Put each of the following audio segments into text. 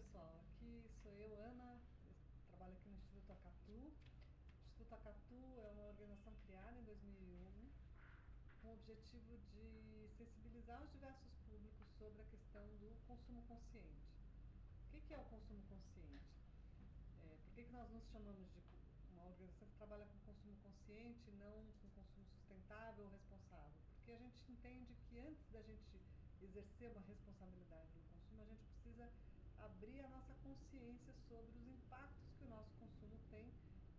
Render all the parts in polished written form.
pessoal, aqui sou eu, Ana, trabalho aqui no Instituto Acatu. O Instituto Acatu é uma organização criada em 2001 com o objetivo de sensibilizar os diversos públicos sobre a questão do consumo consciente. O que é o consumo consciente? Por que nós nos chamamos de uma organização que trabalha com consumo consciente e não com consumo sustentável ou responsável? Porque a gente entende que antes da gente exercer uma responsabilidade no consumo, a gente precisa abrir a nossa consciência sobre os impactos que o nosso consumo tem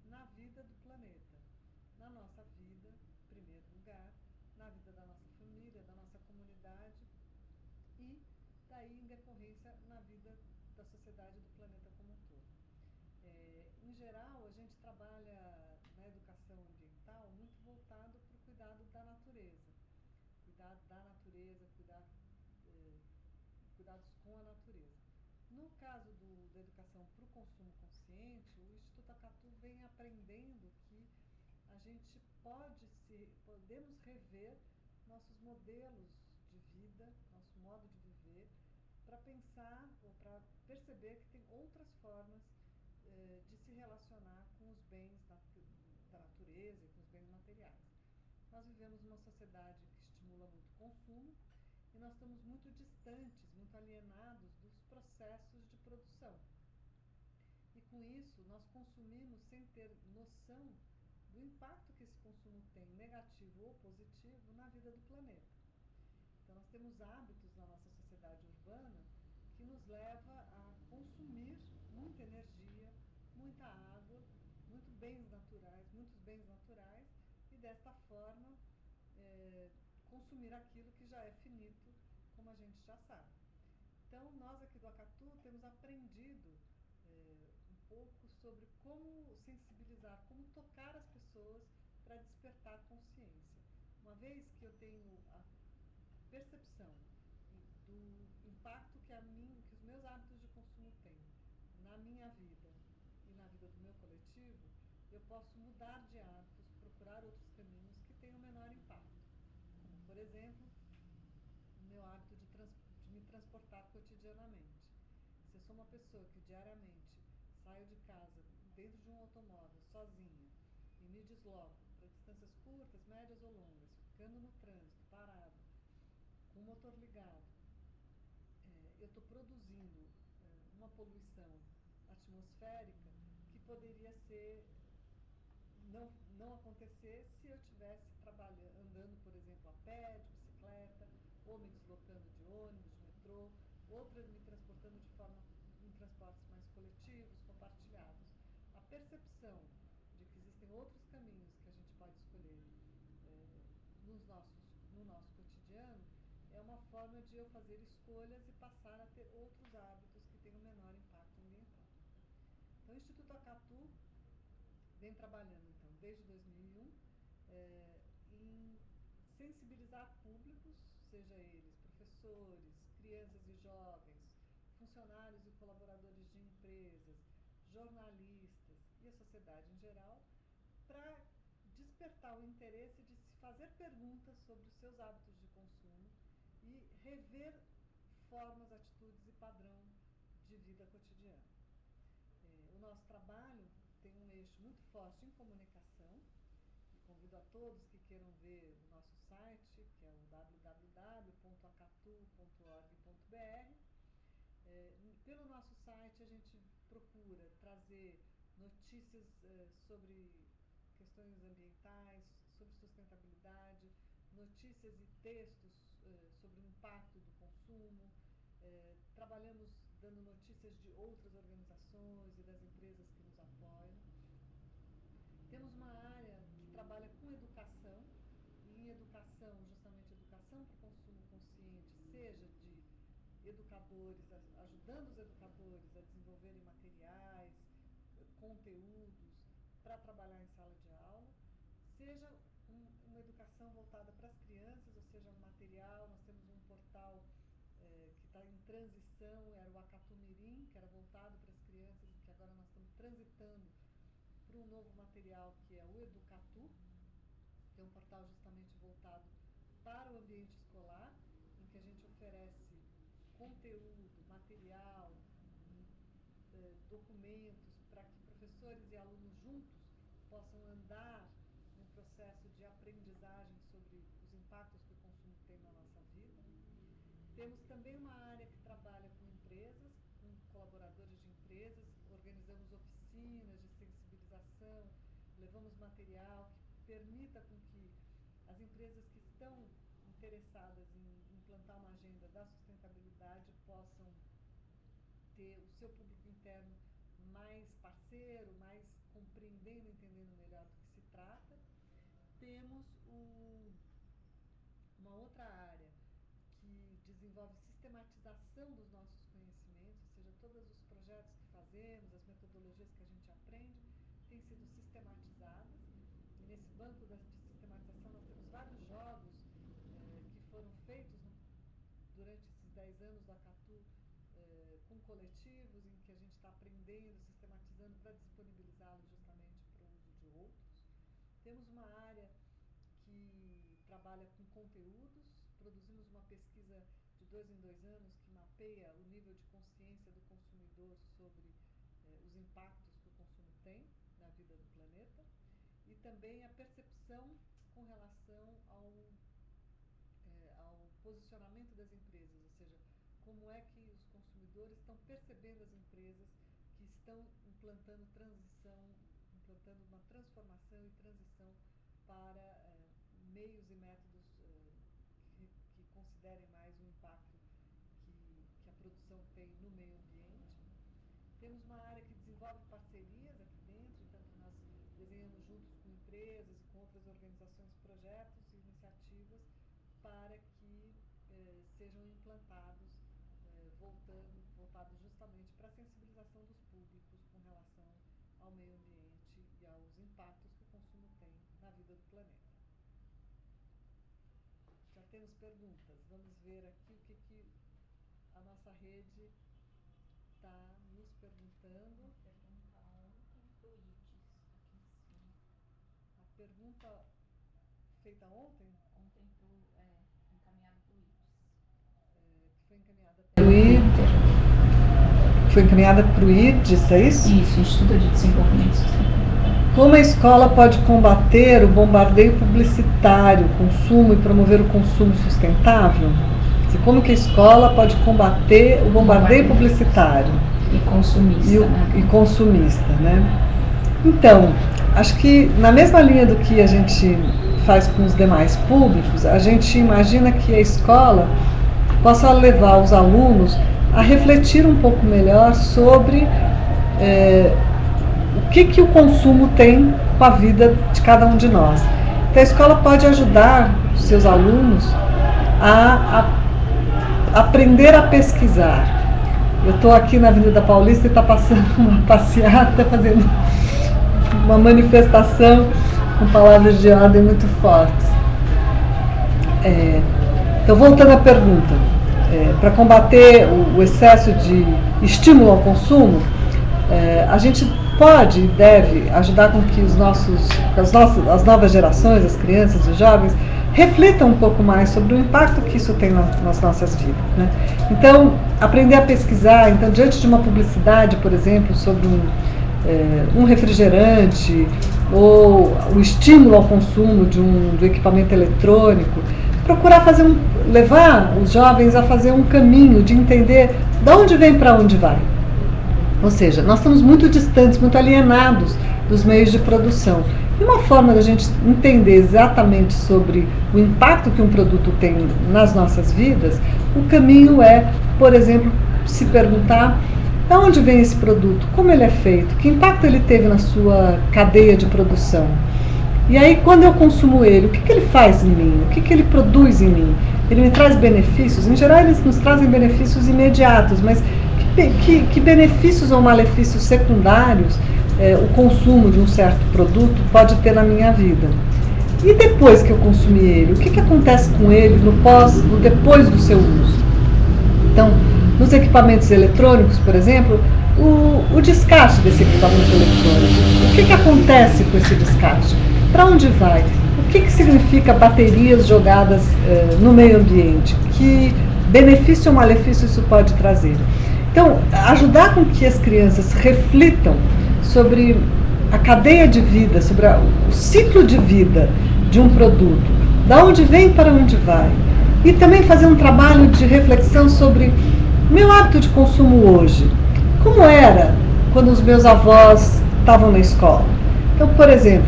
na vida do planeta, na nossa vida, em primeiro lugar, na vida da nossa família, da nossa comunidade e, daí, em decorrência, na vida da sociedade e do planeta como um todo. Em geral, a gente trabalha na educação ambiental muito voltado para o cuidado da natureza. Cuidados com a natureza. No caso da educação para o consumo consciente, o Instituto Acatu vem aprendendo que a gente podemos rever nossos modelos de vida, nosso modo de viver, para pensar ou para perceber que tem outras formas de se relacionar com os bens da natureza e com os bens materiais. Nós vivemos numa sociedade que estimula muito o consumo e nós estamos muito distantes, muito alienados dos processos de produção. E com isso, nós consumimos sem ter noção do impacto que esse consumo tem, negativo ou positivo, na vida do planeta. Então, nós temos hábitos na nossa sociedade urbana que nos leva a consumir muita energia, muita água, muitos bens naturais, e desta forma consumir aquilo que já é finito, como a gente já sabe. Então, nós aqui do Acatu temos aprendido um pouco sobre como sensibilizar, como tocar as pessoas para despertar consciência. Uma vez que eu tenho a percepção do impacto que os meus hábitos de consumo têm na minha vida e na vida do meu coletivo, eu posso mudar de hábitos, procurar outros caminhos que tenham menor impacto. Como, por exemplo, o meu hábito de me transportar cotidianamente. Se eu sou uma pessoa que diariamente saio de casa dentro de um automóvel, sozinha, e me desloco para distâncias curtas, médias ou longas, ficando no trânsito, parado, com o motor ligado, eu estou produzindo uma poluição atmosférica que poderia não acontecer se eu estivesse andando, por exemplo, a pé, de bicicleta, ou me deslocando de ônibus, de metrô, ou me transportando em transportes mais coletivos, compartilhados. A percepção de que existem outros caminhos que a gente pode escolher no nosso cotidiano é uma forma de eu fazer escolhas e passar a ter outros hábitos que tenham menor impacto ambiental. Então, o Instituto Acatu vem trabalhando, então, desde 2001, em sensibilizar públicos, seja eles professores, crianças e jovens, funcionários e colaboradores de empresas, jornalistas e a sociedade em geral, para despertar o interesse de se fazer perguntas sobre os seus hábitos de consumo e rever formas, atitudes e padrão de vida cotidiana. O nosso trabalho tem um eixo muito forte em comunicação, e convido a todos que queiram ver o nosso site, que é o www.acatu.org.br. Pelo nosso site a gente procura trazer notícias sobre questões ambientais, sobre sustentabilidade, notícias e textos sobre o impacto do consumo. Trabalhamos dando notícias de outras organizações e das empresas que nos apoiam. Temos uma área que trabalha com educação, e em educação, justamente educação para o consumo consciente, seja de educadores, ajudando os educadores a desenvolverem materiais, conteúdos para trabalhar em sala de aula, seja uma educação voltada para as crianças, ou seja, um material. Nós temos um portal que está em transição, era o Acatu Mirim, que era voltado para as crianças, e que agora nós estamos transitando para um novo material que é o Educatu, que é um portal justamente voltado para o ambiente escolar, em que a gente oferece conteúdo, material, documentos, para que professores e alunos juntos possam andar num processo de aprendizagem sobre os impactos que o consumo tem na nossa vida. Temos também uma área que trabalha com empresas, com colaboradores de empresas, organizamos oficinas de sensibilização, levamos material que permita com que as empresas que estão interessadas em implantar uma agenda da sustentabilidade possam ter o seu público interno mais parceiro, mais compreendendo, entendendo melhor do que se trata. Temos uma outra área que desenvolve sistematização dos nossos conhecimentos, ou seja, todos os projetos que fazemos, as metodologias que a gente aprende, têm sido sistematizadas. E nesse banco de sistematização nós temos vários jogos que foram feitos durante esses 10 anos do Acatu, com coletivos, em que a gente está aprendendo, sistematizando para disponibilizá-los justamente para o uso de outros. Temos uma área que trabalha com conteúdos, produzimos uma pesquisa de 2 em 2 anos que mapeia o nível de consciência do consumidor sobre os impactos que o consumo tem na vida do planeta, e também a percepção com relação ao posicionamento das empresas, ou seja, como é que os consumidores estão percebendo as empresas que estão implantando uma transformação e transição para meios e métodos que considerem mais o impacto que a produção tem no meio ambiente. Temos uma área que desenvolve parcerias aqui dentro, então nós desenhamos juntos com empresas e com outras organizações projetos e iniciativas para que sejam implantados, voltados justamente para a sensibilização dos públicos com relação ao meio ambiente e aos impactos que o consumo tem na vida do planeta. Já temos perguntas, vamos ver aqui o que a nossa rede está nos perguntando. Pergunta ontem pro IDES, aqui em cima. A pergunta feita ontem? Ontem encaminhada pro IDES. Que foi encaminhada para o IDES, é isso? Isso, Instituto de Desenvolvimento Sustentável. Como a escola pode combater o bombardeio publicitário, consumo e promover o consumo sustentável? Como que a escola pode combater o bombardeio publicitário? E consumista, e consumista, né? Então, acho que na mesma linha do que a gente faz com os demais públicos, a gente imagina que a escola possa levar os alunos a refletir um pouco melhor sobre o que o consumo tem com a vida de cada um de nós. Então a escola pode ajudar os seus alunos a aprender a pesquisar. Eu estou aqui na Avenida Paulista e está passando uma passeata, fazendo uma manifestação com palavras de ordem muito fortes. Então, voltando à pergunta, para combater o excesso de estímulo ao consumo, a gente pode e deve ajudar com que as novas gerações, as crianças e os jovens, reflitam um pouco mais sobre o impacto que isso tem nas nossas vidas, né? Então, aprender a pesquisar, então, diante de uma publicidade, por exemplo, sobre um refrigerante ou o estímulo ao consumo de um equipamento eletrônico, procurar levar os jovens a fazer um caminho de entender de onde vem para onde vai. Ou seja, nós estamos muito distantes, muito alienados dos meios de produção. E uma forma da gente entender exatamente sobre o impacto que um produto tem nas nossas vidas, o caminho é, por exemplo, se perguntar de onde vem esse produto, como ele é feito, que impacto ele teve na sua cadeia de produção. E aí, quando eu consumo ele, o que ele faz em mim? O que ele produz em mim? Ele me traz benefícios? Em geral, eles nos trazem benefícios imediatos, mas que benefícios ou malefícios secundários o consumo de um certo produto pode ter na minha vida? E depois que eu consumi ele, o que acontece com ele no depois do seu uso? Então, nos equipamentos eletrônicos, por exemplo, o descarte desse equipamento eletrônico. O que acontece com esse descarte? Para onde vai? O que significa baterias jogadas no meio ambiente? Que benefício ou malefício isso pode trazer? Então, ajudar com que as crianças reflitam sobre a cadeia de vida, sobre o ciclo de vida de um produto, da onde vem para onde vai, e também fazer um trabalho de reflexão sobre meu hábito de consumo hoje. Como era quando os meus avós estavam na escola? Então, por exemplo,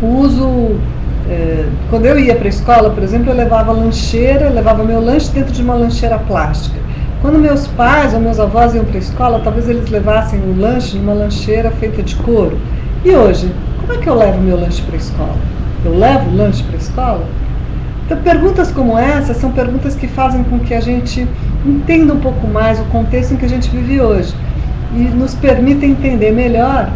o uso, quando eu ia para a escola, por exemplo, eu levava lancheira, levava meu lanche dentro de uma lancheira plástica. Quando meus pais ou meus avós iam para a escola, talvez eles levassem o lanche numa lancheira feita de couro. E hoje, como é que eu levo meu lanche para a escola? Eu levo o lanche para a escola? Então, perguntas como essa são perguntas que fazem com que a gente entenda um pouco mais o contexto em que a gente vive hoje e nos permita entender melhor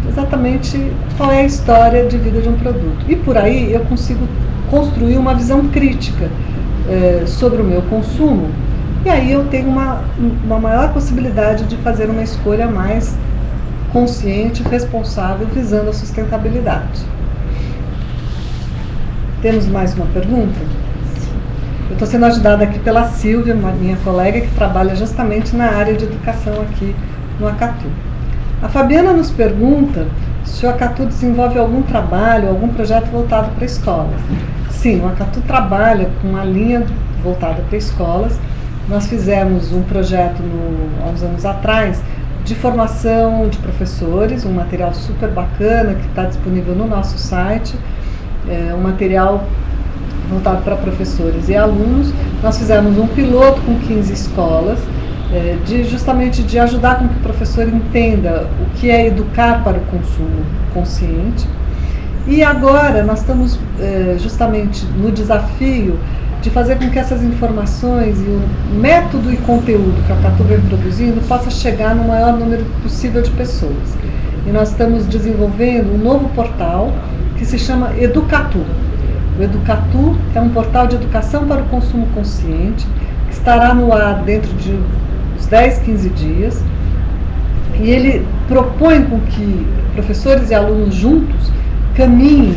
exatamente qual é a história de vida de um produto. E por aí eu consigo construir uma visão crítica sobre o meu consumo, e aí eu tenho uma maior possibilidade de fazer uma escolha mais consciente, responsável, visando a sustentabilidade. Temos mais uma pergunta? Eu estou sendo ajudada aqui pela Silvia, minha colega, que trabalha justamente na área de educação aqui no Acatu. A Fabiana nos pergunta se o Acatu desenvolve algum trabalho, algum projeto voltado para escolas. Sim, o Acatu trabalha com uma linha voltada para escolas. Nós fizemos um projeto há uns anos atrás de formação de professores, um material super bacana que está disponível no nosso site, um material voltado para professores e alunos. Nós fizemos um piloto com 15 escolas, justamente de ajudar com que o professor entenda o que é educar para o consumo consciente. E agora nós estamos justamente no desafio de fazer com que essas informações e o método e conteúdo que a Acatu vem produzindo possa chegar no maior número possível de pessoas. E nós estamos desenvolvendo um novo portal que se chama Educatu. O Educatu é um portal de educação para o consumo consciente, que estará no ar dentro de uns 10, 15 dias, e ele propõe com que professores e alunos juntos caminhem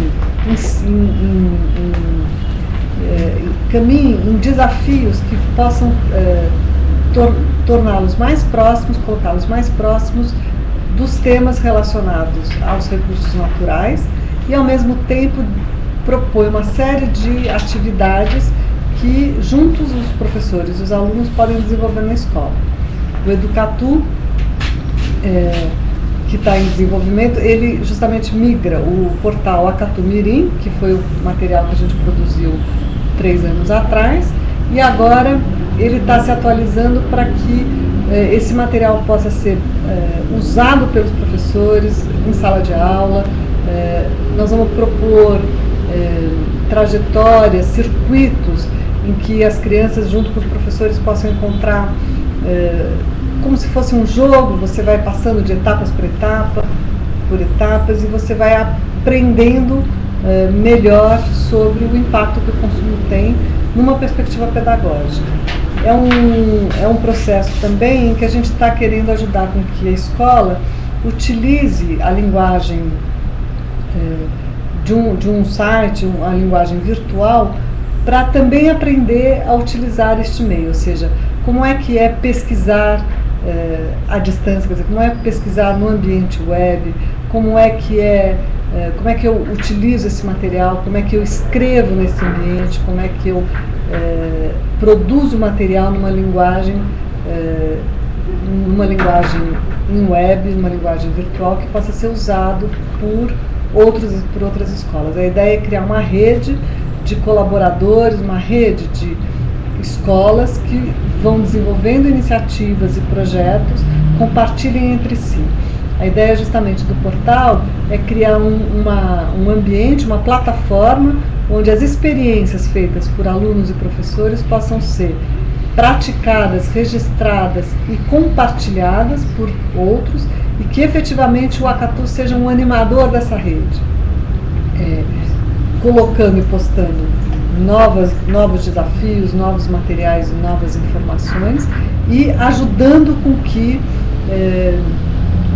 em desafios que possam torná-los mais próximos, colocá-los mais próximos dos temas relacionados aos recursos naturais, e ao mesmo tempo propõe uma série de atividades que juntos os professores e os alunos podem desenvolver na escola. O Educatu, que está em desenvolvimento, ele justamente migra o portal Acatu Mirim, que foi o material que a gente produziu 3 anos atrás, e agora ele está se atualizando para que esse material possa ser usado pelos professores em sala de aula. Nós vamos propor trajetórias, circuitos em que as crianças junto com os professores possam encontrar, como se fosse um jogo, você vai passando de etapas por etapas, e você vai aprendendo melhor sobre o impacto que o consumo tem numa perspectiva pedagógica. É um processo também em que a gente está querendo ajudar com que a escola utilize a linguagem de um site, a linguagem virtual, para também aprender a utilizar este meio, ou seja, como é que é pesquisar à distância, quer dizer, como é pesquisar no ambiente web, como é que eu utilizo esse material, como é que eu escrevo nesse ambiente, como é que eu produzo material numa linguagem em web, numa linguagem virtual que possa ser usado por outras escolas. A ideia é criar uma rede de colaboradores, uma rede de escolas que vão desenvolvendo iniciativas e projetos, compartilhem entre si. A ideia justamente do portal é criar um ambiente, uma plataforma, onde as experiências feitas por alunos e professores possam ser praticadas, registradas e compartilhadas por outros, e que efetivamente o Acatu seja um animador dessa rede, colocando e postando novos desafios, novos materiais e novas informações, e ajudando com que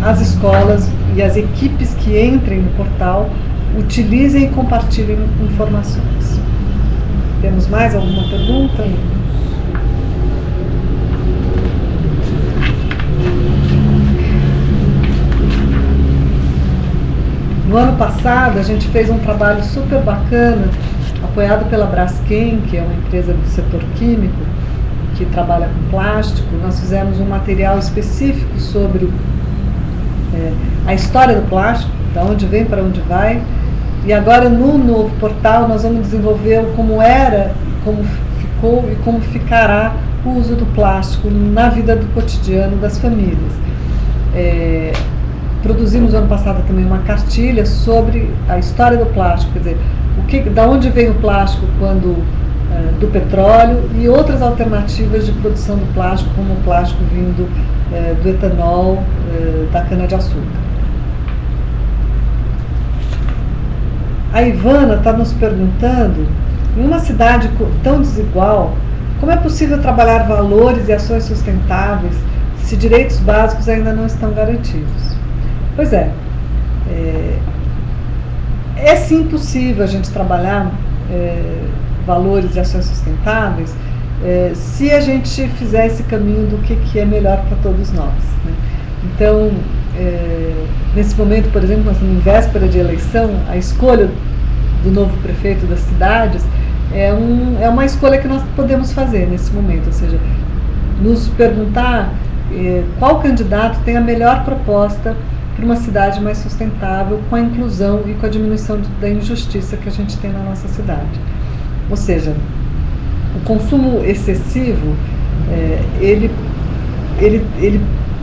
as escolas e as equipes que entrem no portal utilizem e compartilhem informações. Temos mais alguma pergunta? No ano passado, a gente fez um trabalho super bacana, apoiado pela Braskem, que é uma empresa do setor químico, que trabalha com plástico. Nós fizemos um material específico sobre a história do plástico, da onde vem, para onde vai. E agora, no novo portal, nós vamos desenvolver como era, como ficou e como ficará o uso do plástico na vida do cotidiano das famílias. Produzimos ano passado também uma cartilha sobre a história do plástico, quer dizer, da onde vem o plástico do petróleo e outras alternativas de produção do plástico, como o plástico vindo do etanol, da cana-de-açúcar. A Ivana está nos perguntando, em uma cidade tão desigual, como é possível trabalhar valores e ações sustentáveis se direitos básicos ainda não estão garantidos? Pois é sim possível a gente trabalhar valores e ações sustentáveis se a gente fizer esse caminho do que é melhor para todos nós, né? Então, nesse momento, por exemplo, nós estamos em véspera de eleição, a escolha do novo prefeito das cidades é uma escolha que nós podemos fazer nesse momento, ou seja, nos perguntar qual candidato tem a melhor proposta para uma cidade mais sustentável, com a inclusão e com a diminuição da injustiça que a gente tem na nossa cidade. Ou seja, o consumo excessivo, ele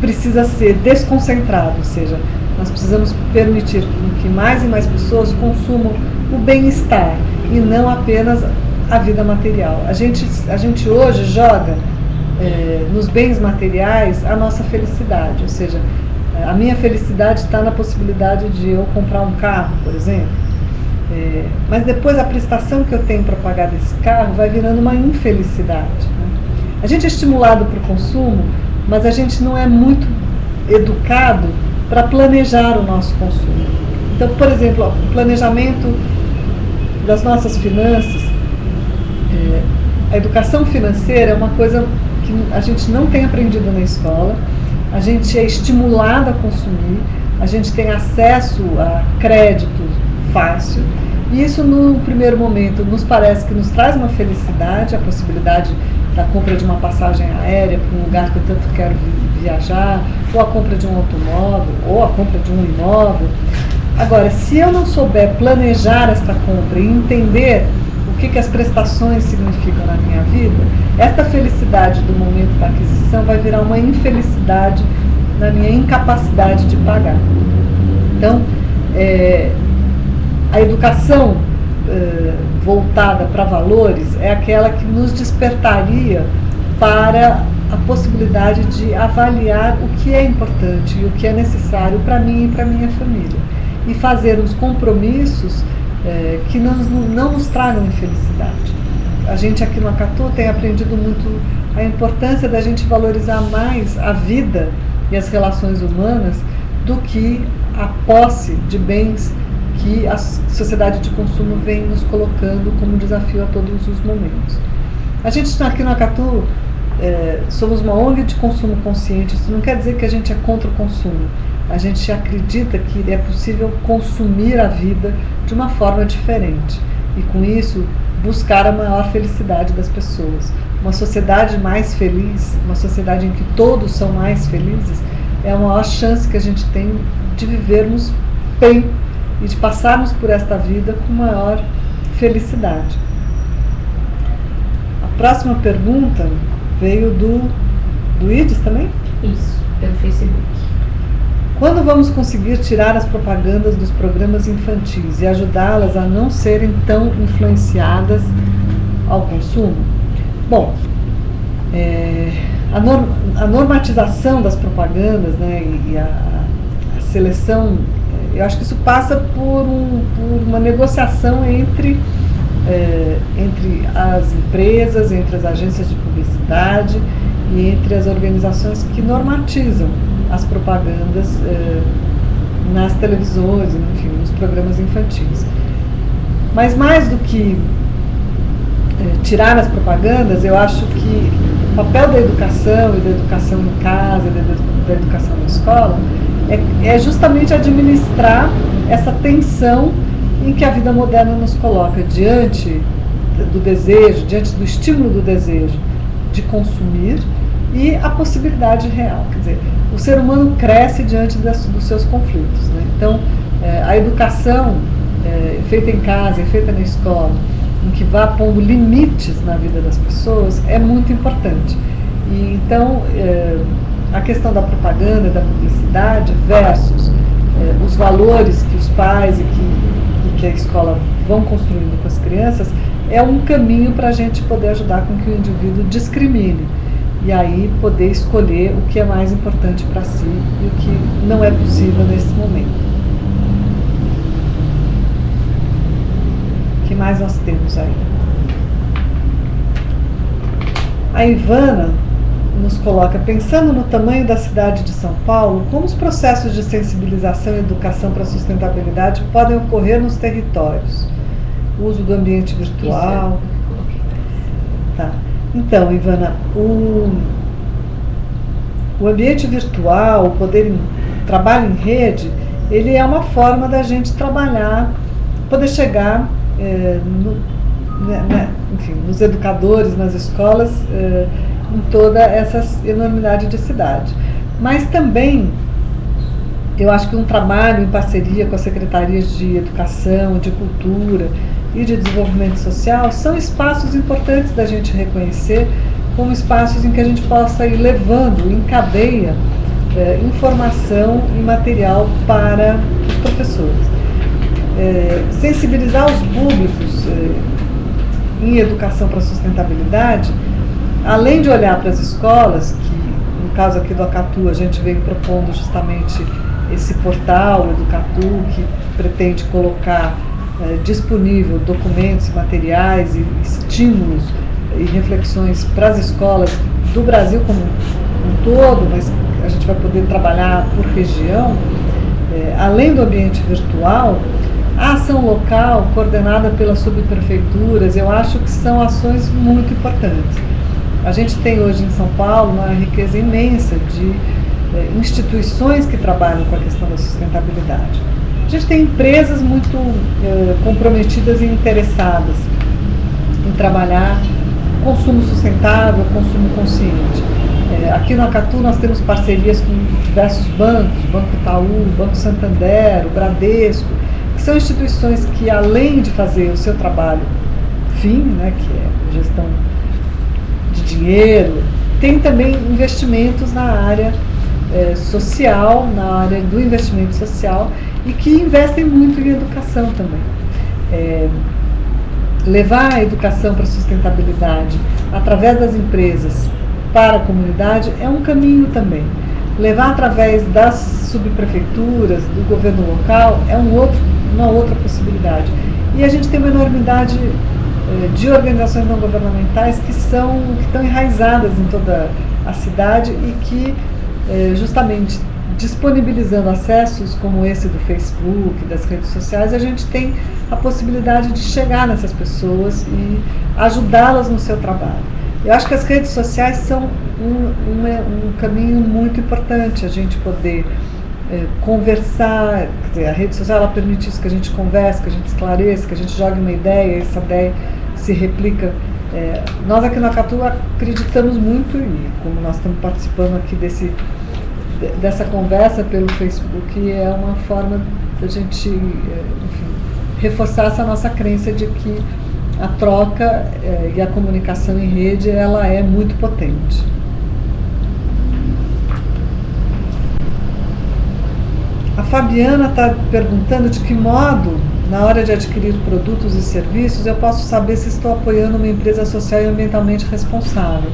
precisa ser desconcentrado, ou seja, nós precisamos permitir que mais e mais pessoas consumam o bem-estar e não apenas a vida material. A gente hoje joga nos bens materiais a nossa felicidade, ou seja, a minha felicidade está na possibilidade de eu comprar um carro, por exemplo, mas depois a prestação que eu tenho para pagar desse carro vai virando uma infelicidade, né? A gente é estimulado para o consumo, mas a gente não é muito educado para planejar o nosso consumo. Então, por exemplo, o planejamento das nossas finanças, a educação financeira é uma coisa que a gente não tem aprendido na escola. A gente é estimulado a consumir, a gente tem acesso a crédito fácil, e isso no primeiro momento nos parece que nos traz uma felicidade, a possibilidade da compra de uma passagem aérea para um lugar que eu tanto quero viajar, ou a compra de um automóvel, ou a compra de um imóvel. Agora, se eu não souber planejar esta compra e entender o que as prestações significam na minha vida, esta felicidade do momento da aquisição vai virar uma infelicidade na minha incapacidade de pagar. Então, a educação voltada para valores é aquela que nos despertaria para a possibilidade de avaliar o que é importante e o que é necessário para mim e para minha família, e fazermos compromissos que não nos tragam infelicidade. A gente aqui no Acatu tem aprendido muito a importância da gente valorizar mais a vida e as relações humanas do que a posse de bens que a sociedade de consumo vem nos colocando como desafio a todos os momentos. A gente aqui no Acatu somos uma ONG de consumo consciente. Isso não quer dizer que a gente é contra o consumo. A gente acredita que é possível consumir a vida de uma forma diferente e, com isso, buscar a maior felicidade das pessoas. Uma sociedade mais feliz, uma sociedade em que todos são mais felizes, é a maior chance que a gente tem de vivermos bem e de passarmos por esta vida com maior felicidade. A próxima pergunta veio do IDES também? Isso, pelo Facebook. Quando vamos conseguir tirar as propagandas dos programas infantis e ajudá-las a não serem tão influenciadas ao consumo? Bom, a normatização das propagandas, né, e a seleção, eu acho que isso passa por uma negociação entre as empresas, entre as agências de publicidade e entre as organizações que normatizam as propagandas nas televisões, enfim, nos programas infantis. Mas mais do que tirar as propagandas, eu acho que papel da educação e da educação em casa, da educação na escola, é justamente administrar essa tensão em que a vida moderna nos coloca diante do desejo, diante do estímulo do desejo de consumir e a possibilidade real. Quer dizer, o ser humano cresce diante dos seus conflitos, né? Então, a educação feita em casa e feita na escola, em que vá pondo limites na vida das pessoas, é muito importante. E, então, a questão da propaganda, da publicidade versus os valores que os pais e que a escola vão construindo com as crianças, é um caminho para a gente poder ajudar com que o indivíduo discrimine. E aí poder escolher o que é mais importante para si e o que não é possível nesse momento. O que mais nós temos aí? A Ivana nos coloca: pensando no tamanho da cidade de São Paulo, como os processos de sensibilização e educação para a sustentabilidade podem ocorrer nos territórios? O uso do ambiente virtual. Tá. Então, Ivana, o ambiente virtual, o trabalho em rede, ele é uma forma da gente trabalhar, poder chegar enfim, nos educadores, nas escolas, em toda essa enormidade de cidade. Mas também, eu acho que um trabalho em parceria com as secretarias de educação, de cultura e de desenvolvimento social são espaços importantes da gente reconhecer como espaços em que a gente possa ir levando em cadeia informação e material para os professores. Sensibilizar os públicos em educação para a sustentabilidade, além de olhar para as escolas, que no caso aqui do Acatu a gente vem propondo justamente esse portal Educatu, que pretende colocar disponível documentos e materiais e estímulos e reflexões para as escolas do Brasil como um todo, mas a gente vai poder trabalhar por região. Além do ambiente virtual, a ação local coordenada pelas subprefeituras, eu acho que são ações muito importantes. A gente tem hoje em São Paulo uma riqueza imensa de instituições que trabalham com a questão da sustentabilidade. A gente tem empresas muito comprometidas e interessadas em trabalhar consumo sustentável, consumo consciente. Aqui no Acatu nós temos parcerias com diversos bancos, Banco Itaú, Banco Santander, o Bradesco, que são instituições que, além de fazer o seu trabalho fim, né, que é gestão de dinheiro, tem também investimentos na área social, na área do investimento social, e que investem muito em educação também. Levar a educação para a sustentabilidade através das empresas para a comunidade é um caminho também. Levar através das subprefeituras, do governo local, é uma outra possibilidade. E a gente tem uma enormidade de organizações não governamentais que estão enraizadas em toda a cidade e que, justamente, disponibilizando acessos como esse do Facebook, das redes sociais, a gente tem a possibilidade de chegar nessas pessoas e ajudá-las no seu trabalho. Eu acho que as redes sociais são um caminho muito importante, a gente poder conversar. Quer dizer, a rede social ela permite isso, que a gente converse, que a gente esclareça, que a gente jogue uma ideia, e essa ideia se replica. Nós aqui no Acatu acreditamos muito, e como nós estamos participando aqui dessa conversa pelo Facebook, é uma forma da gente, enfim, reforçar essa nossa crença de que a troca e a comunicação em rede, ela é muito potente. A Fabiana está perguntando de que modo, na hora de adquirir produtos e serviços, eu posso saber se estou apoiando uma empresa social e ambientalmente responsável.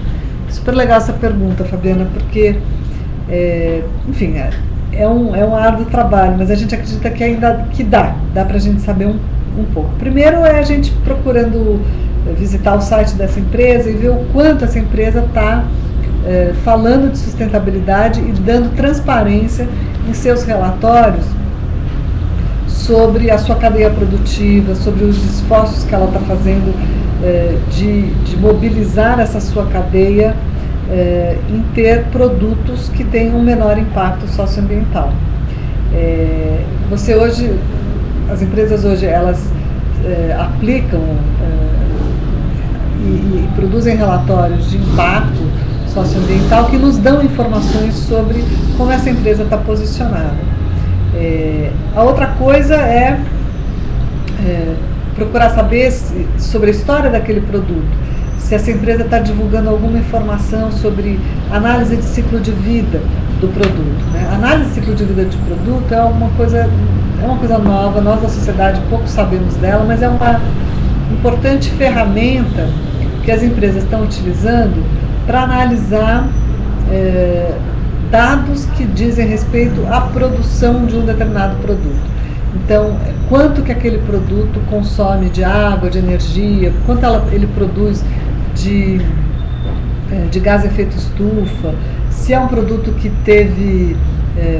Super legal essa pergunta, Fabiana, porque, enfim, é um árduo trabalho, mas a gente acredita que ainda dá para a gente saber um pouco. Primeiro é a gente procurando visitar o site dessa empresa e ver o quanto essa empresa está falando de sustentabilidade e dando transparência em seus relatórios sobre a sua cadeia produtiva, sobre os esforços que ela está fazendo de mobilizar essa sua cadeia em ter produtos que tenham um menor impacto socioambiental. As empresas hoje, elas aplicam e produzem relatórios de impacto socioambiental que nos dão informações sobre como essa empresa está posicionada. A outra coisa é procurar saber sobre a história daquele produto, se essa empresa está divulgando alguma informação sobre análise de ciclo de vida do produto, né? Análise de ciclo de vida de produto é uma coisa nova, nós da sociedade pouco sabemos dela, mas é uma importante ferramenta que as empresas estão utilizando para analisar dados que dizem respeito à produção de um determinado produto. Então, quanto que aquele produto consome de água, de energia, quanto ele produz de gás efeito estufa, se é um produto que teve,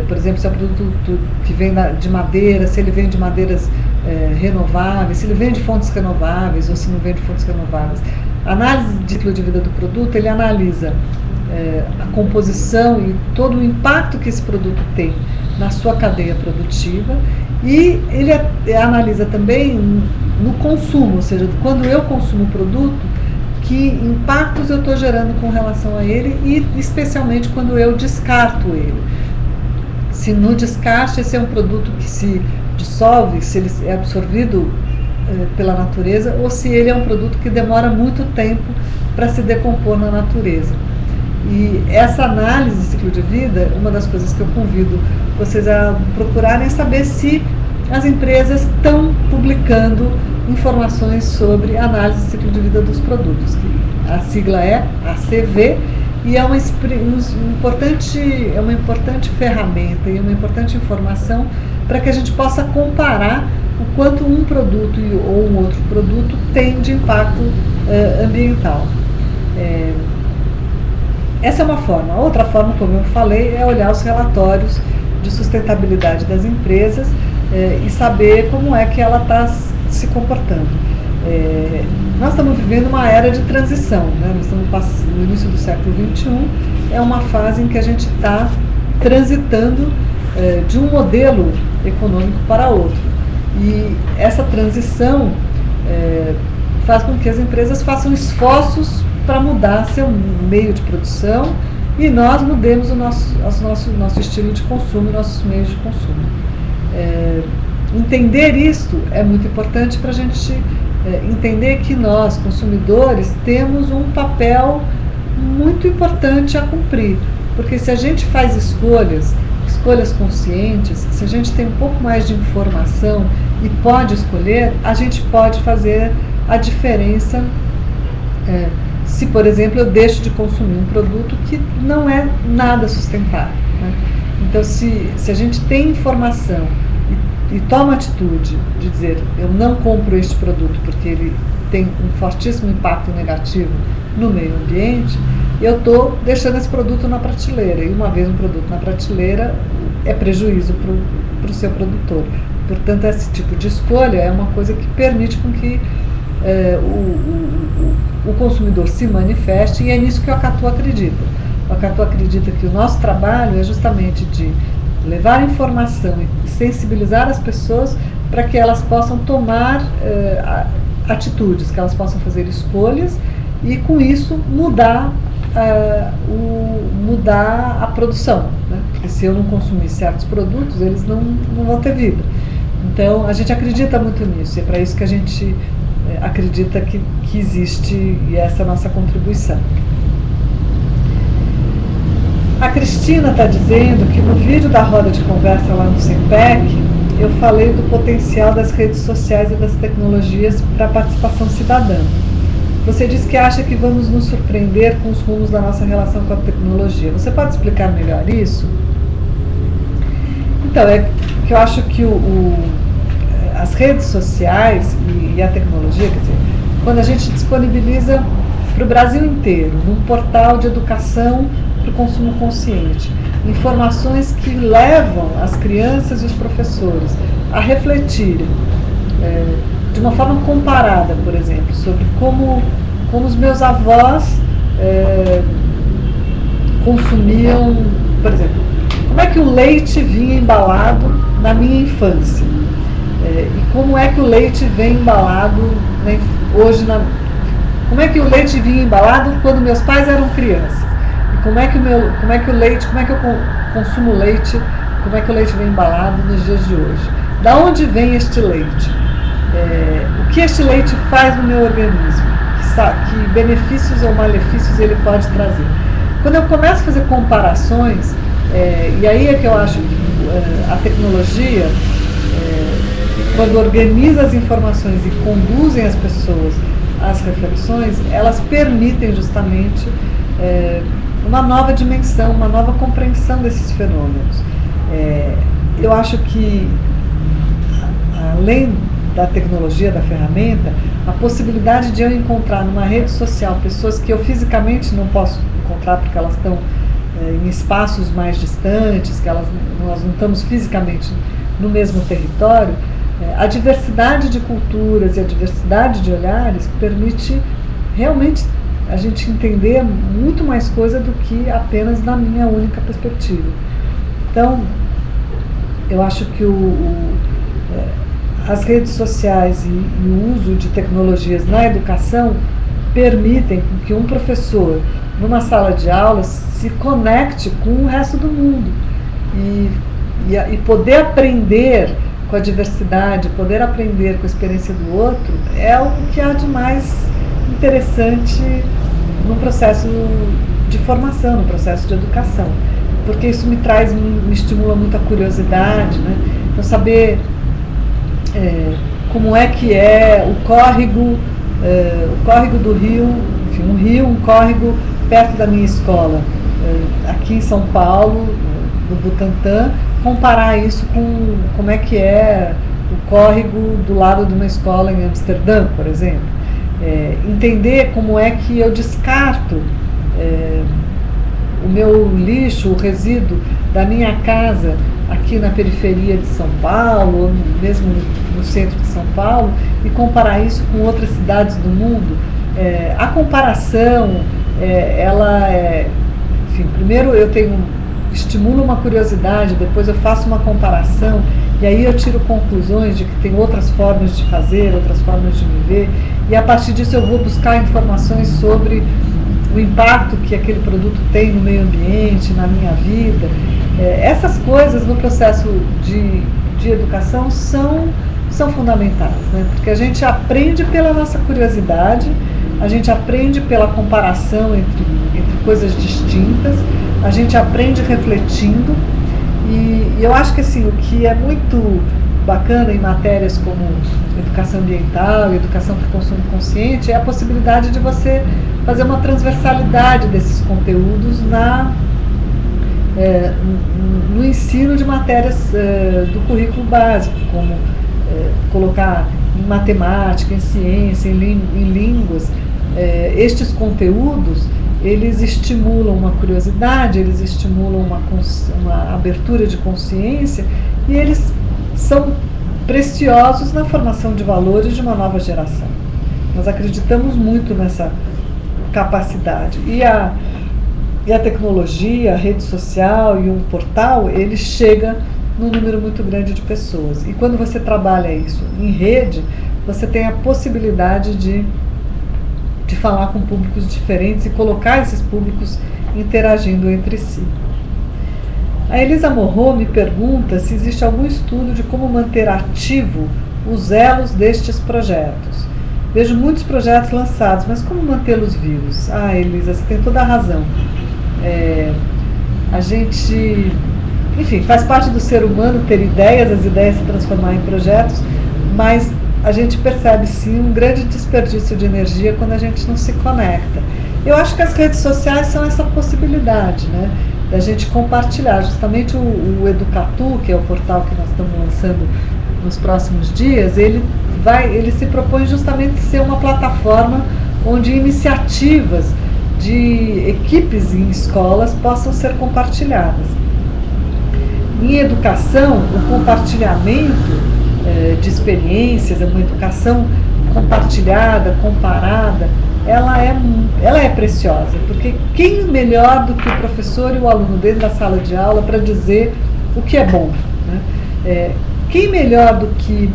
por exemplo, se é um produto que vem de madeira, se ele vem de madeiras renováveis, se ele vem de fontes renováveis ou se não vem de fontes renováveis. A análise de ciclo de vida do produto, ele analisa a composição e todo o impacto que esse produto tem na sua cadeia produtiva, e ele analisa também no consumo, ou seja, quando eu consumo o produto, que impactos eu estou gerando com relação a ele, e especialmente quando eu descarto ele. Se no descarte esse é um produto que se dissolve, se ele é absorvido pela natureza, ou se ele é um produto que demora muito tempo para se decompor na natureza. E essa análise de ciclo de vida, uma das coisas que eu convido vocês a procurarem é saber se as empresas estão publicando informações sobre análise de ciclo de vida dos produtos. A sigla é ACV, e é uma importante ferramenta e uma importante informação para que a gente possa comparar o quanto um produto ou um outro produto tem de impacto ambiental. Essa é uma forma. A outra forma, como eu falei, é olhar os relatórios de sustentabilidade das empresas e saber como é que ela está se comportando. Nós estamos vivendo uma era de transição, né? Nós estamos no início do século XXI, é uma fase em que a gente está transitando de um modelo econômico para outro. E essa transição faz com que as empresas façam esforços para mudar seu meio de produção e nós mudemos o nosso estilo de consumo e nossos meios de consumo. Entender isto é muito importante para a gente entender que nós, consumidores, temos um papel muito importante a cumprir, porque se a gente faz escolhas conscientes, se a gente tem um pouco mais de informação e pode escolher, a gente pode fazer a diferença se, por exemplo, eu deixo de consumir um produto que não é nada sustentável, né? Então, se a gente tem informação e toma atitude de dizer, eu não compro este produto porque ele tem um fortíssimo impacto negativo no meio ambiente, eu estou deixando esse produto na prateleira. E uma vez um produto na prateleira, é prejuízo para o seu produtor. Portanto, esse tipo de escolha é uma coisa que permite com que o consumidor se manifeste, e é nisso que o Acatu acredita. O Acatu acredita que o nosso trabalho é justamente de levar informação e sensibilizar as pessoas para que elas possam tomar atitudes, que elas possam fazer escolhas e, com isso, mudar a produção, né? Porque se eu não consumir certos produtos, eles não vão ter vida. Então, a gente acredita muito nisso, e é para isso que a gente acredita que existe, e essa é a nossa contribuição. A Cristina está dizendo que no vídeo da roda de conversa lá no SEMPEC, eu falei do potencial das redes sociais e das tecnologias para a participação cidadã. Você disse que acha que vamos nos surpreender com os rumos da nossa relação com a tecnologia. Você pode explicar melhor isso? Então, é que eu acho que as redes sociais e a tecnologia, quer dizer, quando a gente disponibiliza para o Brasil inteiro, num portal de educação para o consumo consciente, informações que levam as crianças e os professores a refletirem de uma forma comparada, por exemplo, sobre como os meus avós consumiam, por exemplo, como é que o leite vinha embalado na minha infância, e como é que o leite vem embalado, né, hoje, como é que o leite vinha embalado quando meus pais eram crianças, e como é que o leite, como é que eu consumo leite, como é que o leite vem embalado nos dias de hoje, da onde vem este leite, o que este leite faz no meu organismo, que benefícios ou malefícios ele pode trazer. Quando eu começo a fazer comparações, e aí é que eu acho que a tecnologia, quando organiza as informações e conduzem as pessoas às reflexões, elas permitem justamente uma nova dimensão, uma nova compreensão desses fenômenos. Eu acho que, além da tecnologia, da ferramenta, a possibilidade de eu encontrar numa rede social pessoas que eu fisicamente não posso encontrar porque elas estão em espaços mais distantes, que nós não estamos fisicamente no mesmo território, a diversidade de culturas e a diversidade de olhares permite realmente a gente entender muito mais coisa do que apenas na minha única perspectiva. Então, eu acho que as redes sociais e o uso de tecnologias na educação permitem que um professor, numa sala de aula, se conecte com o resto do mundo e poder aprender com a diversidade, poder aprender com a experiência do outro, é o que há de mais interessante no processo de formação, no processo de educação, porque isso me estimula muito a curiosidade, né? Então, saber como é que é o córrego do rio, enfim, um córrego perto da minha escola, aqui em São Paulo, no Butantã, comparar isso com como é que é o córrego do lado de uma escola em Amsterdã, por exemplo. Entender como é que eu descarto o meu lixo, o resíduo da minha casa aqui na periferia de São Paulo, ou mesmo no centro de São Paulo, e comparar isso com outras cidades do mundo. A comparação, enfim, primeiro estimulo uma curiosidade, depois eu faço uma comparação, e aí eu tiro conclusões de que tem outras formas de fazer, outras formas de viver, e a partir disso eu vou buscar informações sobre o impacto que aquele produto tem no meio ambiente, na minha vida. Essas coisas no processo de educação são fundamentais, né? Porque a gente aprende pela nossa curiosidade, a gente aprende pela comparação entre coisas distintas, a gente aprende refletindo, e eu acho que assim, o que é muito bacana em matérias como educação ambiental e educação para o consumo consciente é a possibilidade de você fazer uma transversalidade desses conteúdos no ensino de matérias do currículo básico, como colocar em matemática, em ciência, em línguas. Estes conteúdos, eles estimulam uma curiosidade, eles estimulam uma abertura de consciência, e eles são preciosos na formação de valores de uma nova geração. Nós acreditamos muito nessa capacidade. E a tecnologia, a rede social e um portal, ele chega num número muito grande de pessoas. E quando você trabalha isso em rede, você tem a possibilidade de falar com públicos diferentes e colocar esses públicos interagindo entre si. A Elisa Morro me pergunta se existe algum estudo de como manter ativo os elos destes projetos. Vejo muitos projetos lançados, mas como mantê-los vivos? Elisa, você tem toda a razão. A gente, enfim, faz parte do ser humano ter ideias, as ideias se transformar em projetos, mas a gente percebe sim um grande desperdício de energia quando a gente não se conecta. Eu acho que as redes sociais são essa possibilidade, né, da gente compartilhar. Justamente o Educatu, que é o portal que nós estamos lançando nos próximos dias, ele se propõe justamente ser uma plataforma onde iniciativas de equipes em escolas possam ser compartilhadas. Em educação, o compartilhamento de experiências, uma educação compartilhada, comparada, ela é preciosa, porque quem melhor do que o professor e o aluno dentro da sala de aula para dizer o que é bom, né? Quem melhor do que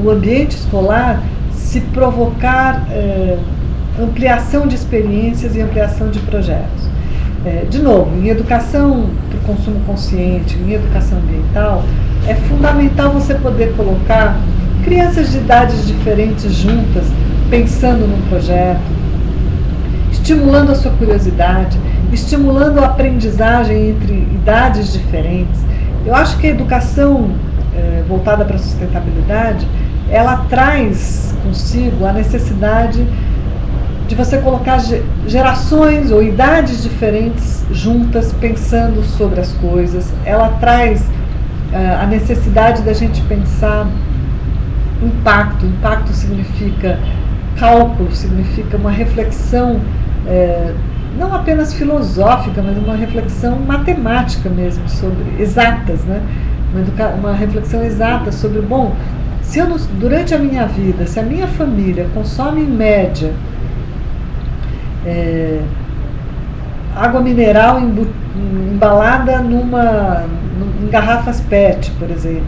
o ambiente escolar se provocar ampliação de experiências e ampliação de projetos. De novo, em educação para o consumo consciente, em educação ambiental, é fundamental você poder colocar crianças de idades diferentes juntas, pensando num projeto, estimulando a sua curiosidade, estimulando a aprendizagem entre idades diferentes. Eu acho que a educação voltada para a sustentabilidade, ela traz consigo a necessidade de você colocar gerações ou idades diferentes juntas pensando sobre as coisas. Ela traz a necessidade da gente pensar impacto. Impacto significa cálculo, significa uma reflexão não apenas filosófica, mas uma reflexão matemática mesmo, sobre exatas, né? Uma reflexão exata sobre, bom, se eu durante a minha vida, se a minha família consome em média água mineral embalada em garrafas PET, por exemplo,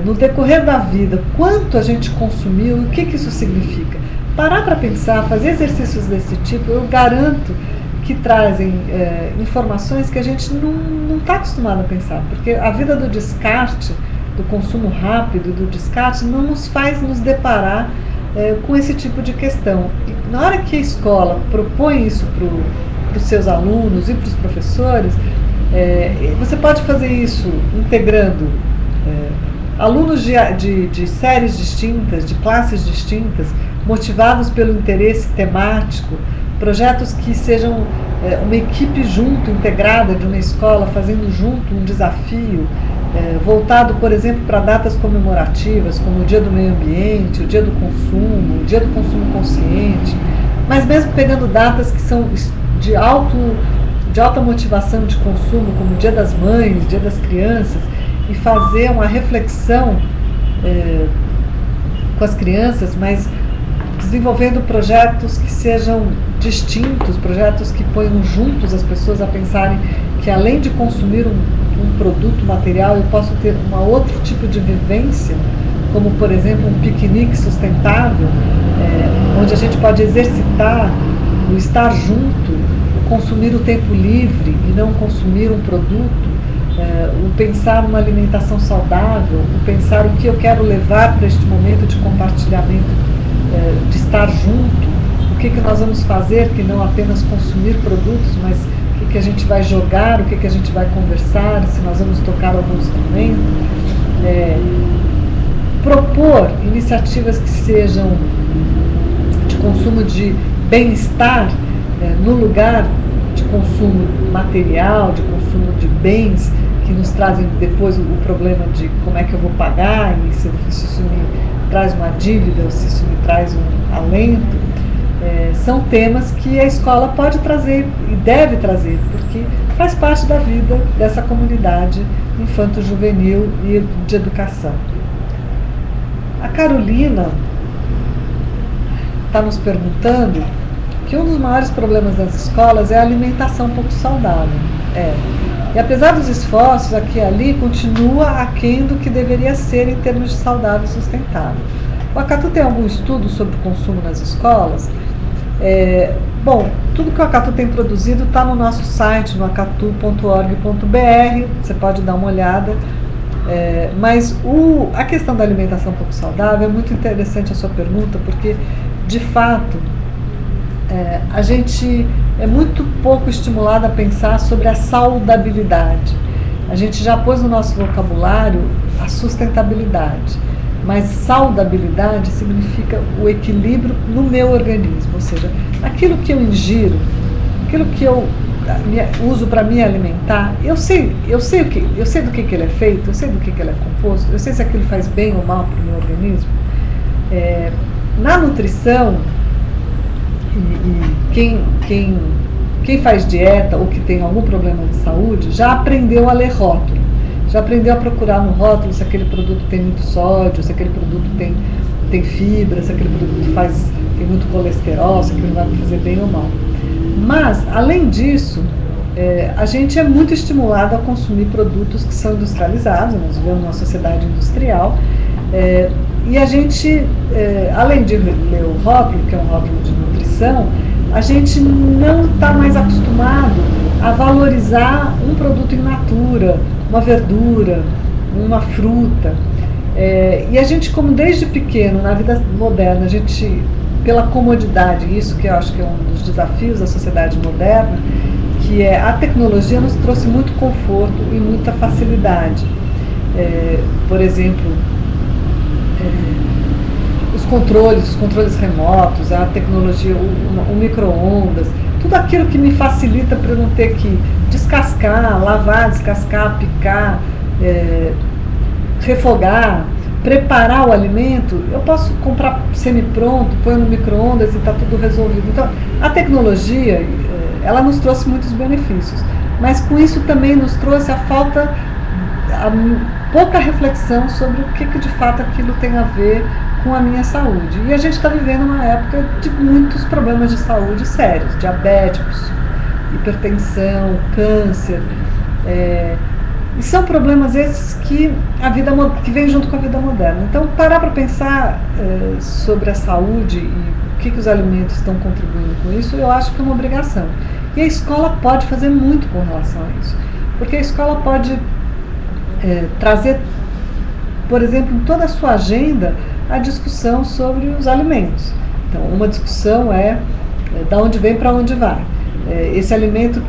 no decorrer da vida, quanto a gente consumiu, o que isso significa? Parar para pensar, fazer exercícios desse tipo, eu garanto que trazem informações que a gente não está acostumado a pensar, porque a vida do descarte, do consumo rápido, do descarte, não nos faz nos deparar com esse tipo de questão. E na hora que a escola propõe isso para os seus alunos e para os professores, você pode fazer isso integrando alunos de séries distintas, de classes distintas, motivados pelo interesse temático, projetos que sejam uma equipe junto, integrada de uma escola, fazendo junto um desafio, voltado, por exemplo, para datas comemorativas, como o Dia do Meio Ambiente, o Dia do Consumo, o Dia do Consumo Consciente, mas mesmo pegando datas que são de alta motivação de consumo, como o Dia das Mães, Dia das Crianças, e fazer uma reflexão com as crianças, mas desenvolvendo projetos que sejam distintos, projetos que ponham juntos as pessoas a pensarem que, além de consumir um produto material, eu posso ter um outro tipo de vivência, como, por exemplo, um piquenique sustentável, onde a gente pode exercitar o estar junto, o consumir o tempo livre e não consumir um produto, o pensar numa alimentação saudável, o pensar o que eu quero levar para este momento de compartilhamento, de estar junto, o que nós vamos fazer, que não apenas consumir produtos, mas o que a gente vai jogar, o que a gente vai conversar, se nós vamos tocar algum instrumento, propor iniciativas que sejam de consumo de bem-estar no lugar de consumo material, de consumo de bens que nos trazem depois o problema de como é que eu vou pagar e se isso me traz uma dívida ou se isso me traz um alento. São temas que a escola pode trazer e deve trazer, porque faz parte da vida dessa comunidade infanto-juvenil e de educação. A Carolina está nos perguntando que um dos maiores problemas das escolas é a alimentação pouco saudável. E apesar dos esforços, aqui e ali, continua aquém do que deveria ser em termos de saudável e sustentável. O Acatu tem algum estudo sobre o consumo nas escolas? Bom, tudo que o Acatu tem produzido está no nosso site, no acatu.org.br, você pode dar uma olhada. Mas a questão da alimentação pouco saudável é muito interessante a sua pergunta, porque, de fato, a gente é muito pouco estimulado a pensar sobre a saudabilidade. A gente já pôs no nosso vocabulário a sustentabilidade, mas saudabilidade significa o equilíbrio no meu organismo, ou seja, aquilo que eu ingiro, aquilo que eu uso para me alimentar, eu sei do que ele é feito, eu sei do que ele é composto, eu sei se aquilo faz bem ou mal para o meu organismo. Na nutrição, quem faz dieta ou que tem algum problema de saúde já aprendeu a ler rótulo, já aprendeu a procurar no rótulo se aquele produto tem muito sódio, se aquele produto tem tem fibra, se aquele produto tem muito colesterol, se aquilo vai fazer bem ou mal. Mas, além disso, a gente é muito estimulado a consumir produtos que são industrializados, nós vivemos numa sociedade industrial, e a gente, além de ler o rótulo, que é um rótulo de nutrição, a gente não está mais acostumado a valorizar um produto in natura, uma verdura, uma fruta. E a gente, como desde pequeno, na vida moderna, a gente, pela comodidade, isso que eu acho que é um dos desafios da sociedade moderna, que a tecnologia nos trouxe muito conforto e muita facilidade. Por exemplo, os controles remotos, a tecnologia, o micro-ondas, tudo aquilo que me facilita para eu não ter que descascar, lavar, descascar, picar, refogar, preparar o alimento. Eu posso comprar semi-pronto, pôr no micro-ondas e está tudo resolvido. Então, a tecnologia, ela nos trouxe muitos benefícios, mas com isso também nos trouxe a pouca reflexão sobre o que de fato aquilo tem a ver com a minha saúde. E a gente está vivendo uma época de muitos problemas de saúde sérios, diabéticos, hipertensão, câncer, e são problemas esses que vêm junto com a vida moderna. Então, parar para pensar sobre a saúde e o que os alimentos estão contribuindo com isso, eu acho que é uma obrigação. E a escola pode fazer muito com relação a isso, porque a escola pode trazer, por exemplo, em toda a sua agenda, a discussão sobre os alimentos. Então, uma discussão de onde vem para onde vai. Esse alimento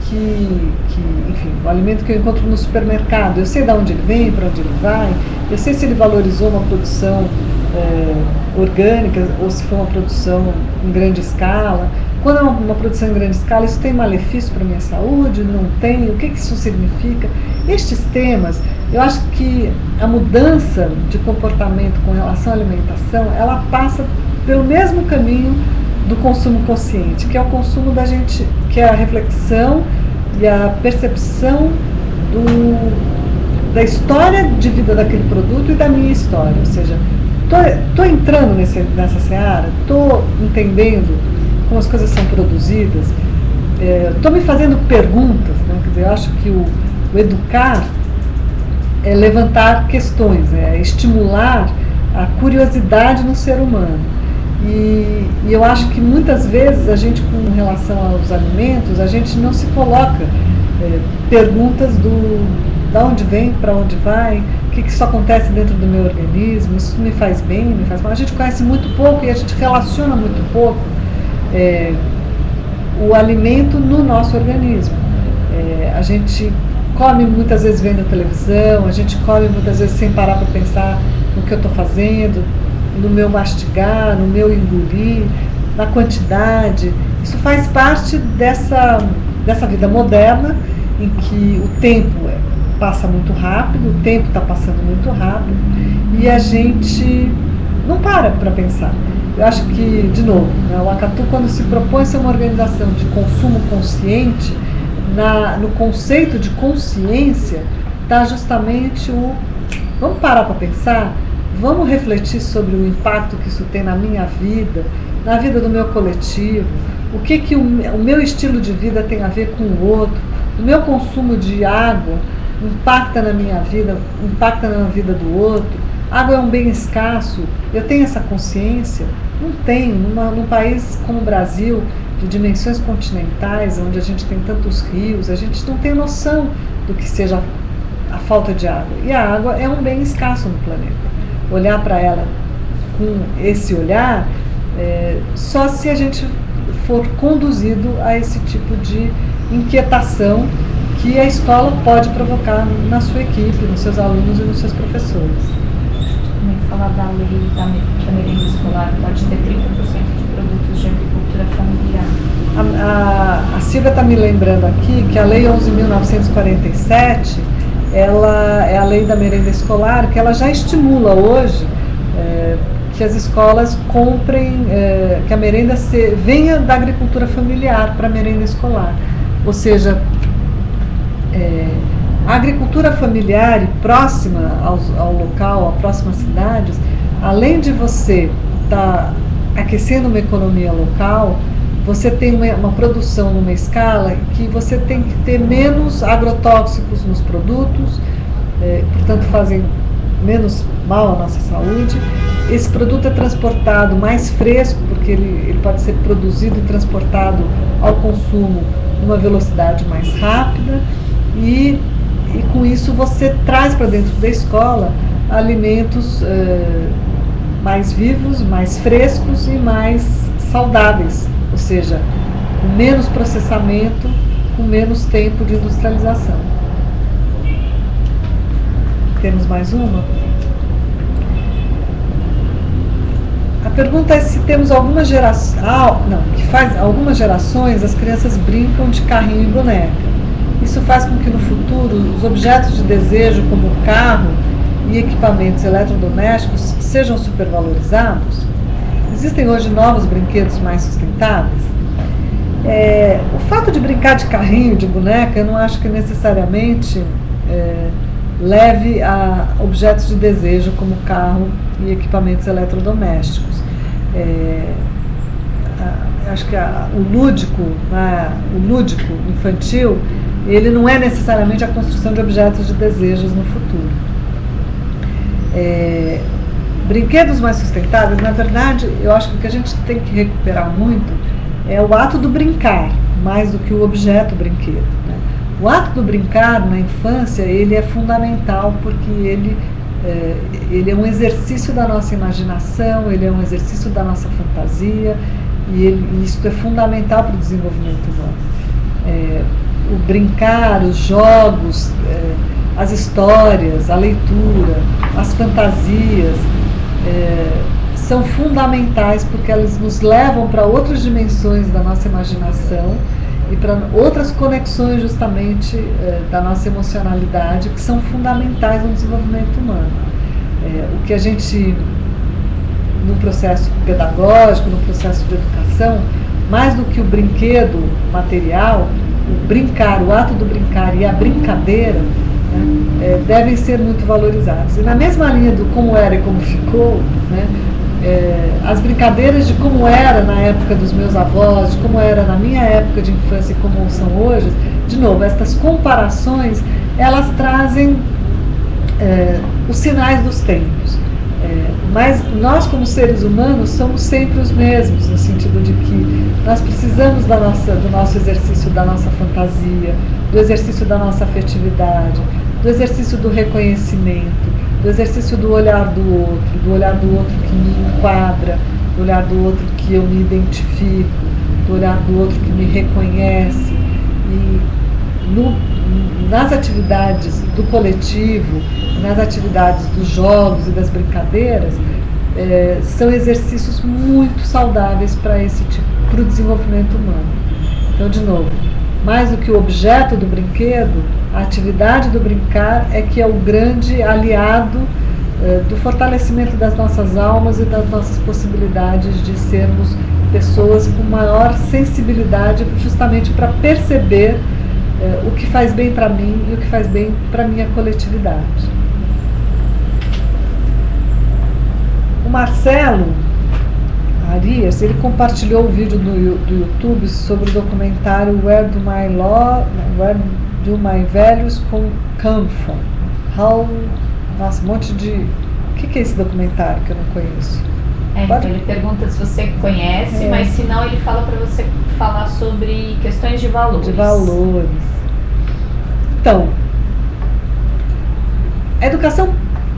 enfim, o alimento que eu encontro no supermercado, eu sei de onde ele vem, para onde ele vai, eu sei se ele valorizou uma produção orgânica ou se foi uma produção em grande escala. Quando é uma produção em grande escala, isso tem malefício para a minha saúde? Não tem? O que isso significa? Estes temas, eu acho que a mudança de comportamento com relação à alimentação, ela passa pelo mesmo caminho do consumo consciente, que é o consumo da gente, que é a reflexão e a percepção da história de vida daquele produto e da minha história. Ou seja, estou entrando nessa seara, estou entendendo como as coisas são produzidas, estou me fazendo perguntas, né? Quer dizer, eu acho que o educar é levantar questões, é estimular a curiosidade no ser humano. E eu acho que muitas vezes a gente, com relação aos alimentos, a gente não se coloca perguntas de onde vem, para onde vai, o que isso acontece dentro do meu organismo, isso me faz bem, me faz mal. A gente conhece muito pouco e a gente relaciona muito pouco o alimento no nosso organismo. A gente come muitas vezes vendo televisão, a gente come muitas vezes sem parar para pensar no que eu estou fazendo, no meu mastigar, no meu engolir, na quantidade. Isso faz parte dessa vida moderna, em que o tempo passa muito rápido, o tempo está passando muito rápido, e a gente não para pensar. Eu acho que, de novo, né, o Acatu, quando se propõe ser uma organização de consumo consciente, no conceito de consciência, está justamente vamos parar para pensar, vamos refletir sobre o impacto que isso tem na minha vida, na vida do meu coletivo, o que o meu estilo de vida tem a ver com o outro, o meu consumo de água impacta na minha vida, impacta na vida do outro. Água é um bem escasso, eu tenho essa consciência? Não tenho. Num país como o Brasil, de dimensões continentais, onde a gente tem tantos rios, a gente não tem noção do que seja a falta de água. E a água é um bem escasso no planeta. Olhar para ela com esse olhar, só se a gente for conduzido a esse tipo de inquietação que a escola pode provocar na sua equipe, nos seus alunos e nos seus professores. Falar da lei da merenda escolar, pode ter 30% de produtos de agricultura familiar. A Silvia está me lembrando aqui que a Lei 11.947, ela é a lei da merenda escolar, que ela já estimula hoje que as escolas comprem, que a merenda venha da agricultura familiar para a merenda escolar. Ou seja, a agricultura familiar e próxima ao local, a próximas cidades, além de você está aquecendo uma economia local, você tem uma produção numa escala que você tem que ter menos agrotóxicos nos produtos, portanto fazem menos mal à nossa saúde. Esse produto é transportado mais fresco, porque ele pode ser produzido e transportado ao consumo numa velocidade mais rápida, e com isso você traz para dentro da escola alimentos mais vivos, mais frescos e mais saudáveis, ou seja, com menos processamento, com menos tempo de industrialização. Temos mais uma? A pergunta é se temos algumas gerações, algumas gerações as crianças brincam de carrinho e boneca. Isso faz com que no futuro os objetos de desejo, como carro e equipamentos eletrodomésticos, sejam supervalorizados? Existem hoje novos brinquedos mais sustentáveis? O fato de brincar de carrinho, de boneca, eu não acho que necessariamente leve a objetos de desejo como carro e equipamentos eletrodomésticos. Acho que o lúdico infantil, ele não é necessariamente a construção de objetos de desejos no futuro. Brinquedos mais sustentáveis, na verdade, eu acho que o que a gente tem que recuperar muito é o ato do brincar, mais do que o objeto brinquedo, né? O ato do brincar na infância, ele é fundamental porque ele é um exercício da nossa imaginação, ele é um exercício da nossa fantasia, e isso é fundamental para o desenvolvimento humano. O brincar, os jogos, as histórias, a leitura, as fantasias são fundamentais porque elas nos levam para outras dimensões da nossa imaginação e para outras conexões justamente da nossa emocionalidade, que são fundamentais no desenvolvimento humano. O que a gente, no processo pedagógico, no processo de educação, mais do que o brinquedo material, o brincar, o ato do brincar e a brincadeira, né, devem ser muito valorizados. E na mesma linha do como era e como ficou, né, as brincadeiras de como era na época dos meus avós, de como era na minha época de infância e como são hoje, de novo, estas comparações, elas trazem os sinais dos tempos. Mas nós, como seres humanos, somos sempre os mesmos, no sentido de que nós precisamos do nosso exercício da nossa fantasia, do exercício da nossa afetividade, do exercício do reconhecimento, do exercício do olhar do outro que me enquadra, do olhar do outro que eu me identifico, do olhar do outro que me reconhece. E nas atividades do coletivo, nas atividades dos jogos e das brincadeiras, são exercícios muito saudáveis para o desenvolvimento humano. Então, de novo, mais do que o objeto do brinquedo, a atividade do brincar é que é o grande aliado do fortalecimento das nossas almas e das nossas possibilidades de sermos pessoas com maior sensibilidade, justamente para perceber o que faz bem para mim e o que faz bem para a minha coletividade. O Marcelo Arias, ele compartilhou o vídeo do YouTube sobre o documentário Where Do My Values Come From? Nossa, um monte de... O que é esse documentário que eu não conheço? Então ele pergunta se você conhece, mas se não, ele fala para você falar sobre questões de valores. De valores. Então, a educação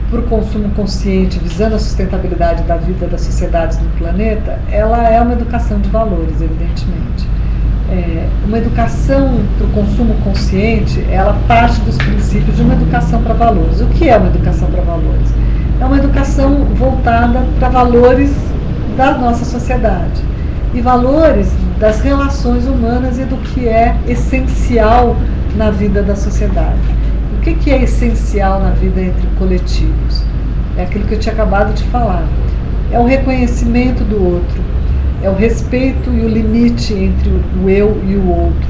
para o consumo consciente, visando a sustentabilidade da vida das sociedades do planeta, ela é uma educação de valores, evidentemente. Uma educação para o consumo consciente, ela parte dos princípios de uma educação para valores. O que é uma educação para valores? É uma educação voltada para valores da nossa sociedade e valores das relações humanas e do que é essencial na vida da sociedade. O que é essencial na vida entre coletivos? É aquilo que eu tinha acabado de falar. É o reconhecimento do outro, é o respeito e o limite entre o eu e o outro.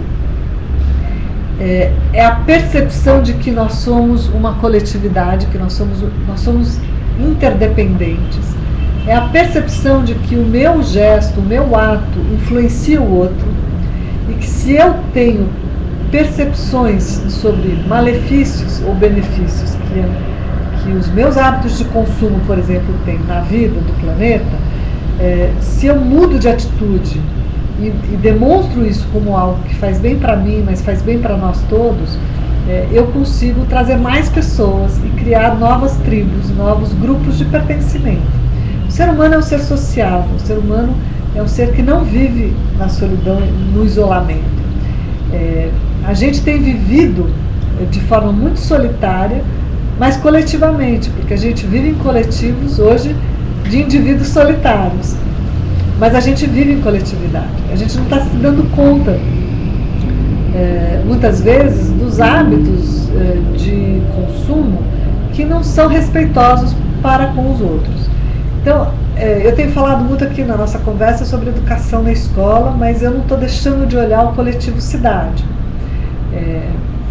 É a percepção de que nós somos uma coletividade, que nós somos interdependentes. é a percepção de que o meu gesto, o meu ato influencia o outro, e que se eu tenho percepções sobre malefícios ou benefícios que os meus hábitos de consumo, por exemplo, têm na vida do planeta, se eu mudo de atitude e demonstro isso como algo que faz bem para mim, mas faz bem para nós todos, eu consigo trazer mais pessoas e criar novas tribos, novos grupos de pertencimento. O ser humano é um ser sociável, o ser humano é um ser que não vive na solidão, no isolamento. A gente tem vivido de forma muito solitária, mas coletivamente, porque a gente vive em coletivos hoje de indivíduos solitários, mas a gente vive em coletividade. A gente não está se dando conta, muitas vezes, dos hábitos de consumo que não são respeitosos para com os outros. Então, eu tenho falado muito aqui na nossa conversa sobre educação na escola, mas eu não estou deixando de olhar o coletivo cidade.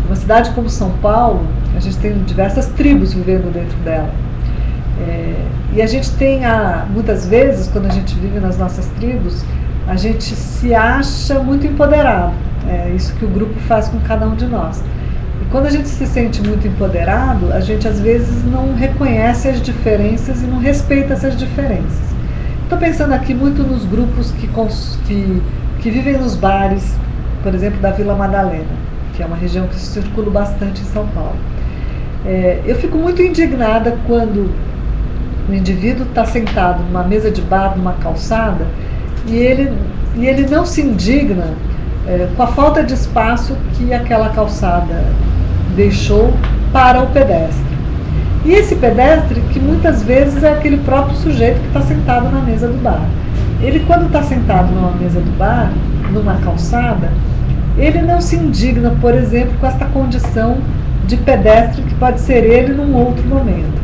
Uma cidade como São Paulo, a gente tem diversas tribos vivendo dentro dela. E a gente tem, muitas vezes, quando a gente vive nas nossas tribos, a gente se acha muito empoderado. É isso que o grupo faz com cada um de nós. E quando a gente se sente muito empoderado, a gente às vezes não reconhece as diferenças e não respeita essas diferenças. Estou pensando aqui muito nos grupos que vivem nos bares, por exemplo, da Vila Madalena, que é uma região que circula bastante em São Paulo. Eu fico muito indignada quando o indivíduo está sentado numa mesa de bar, numa calçada, e ele não se indigna com a falta de espaço que aquela calçada deixou para o pedestre. E esse pedestre, que muitas vezes é aquele próprio sujeito que está sentado na mesa do bar. Ele, quando está sentado numa mesa do bar, numa calçada, ele não se indigna, por exemplo, com esta condição de pedestre que pode ser ele num outro momento.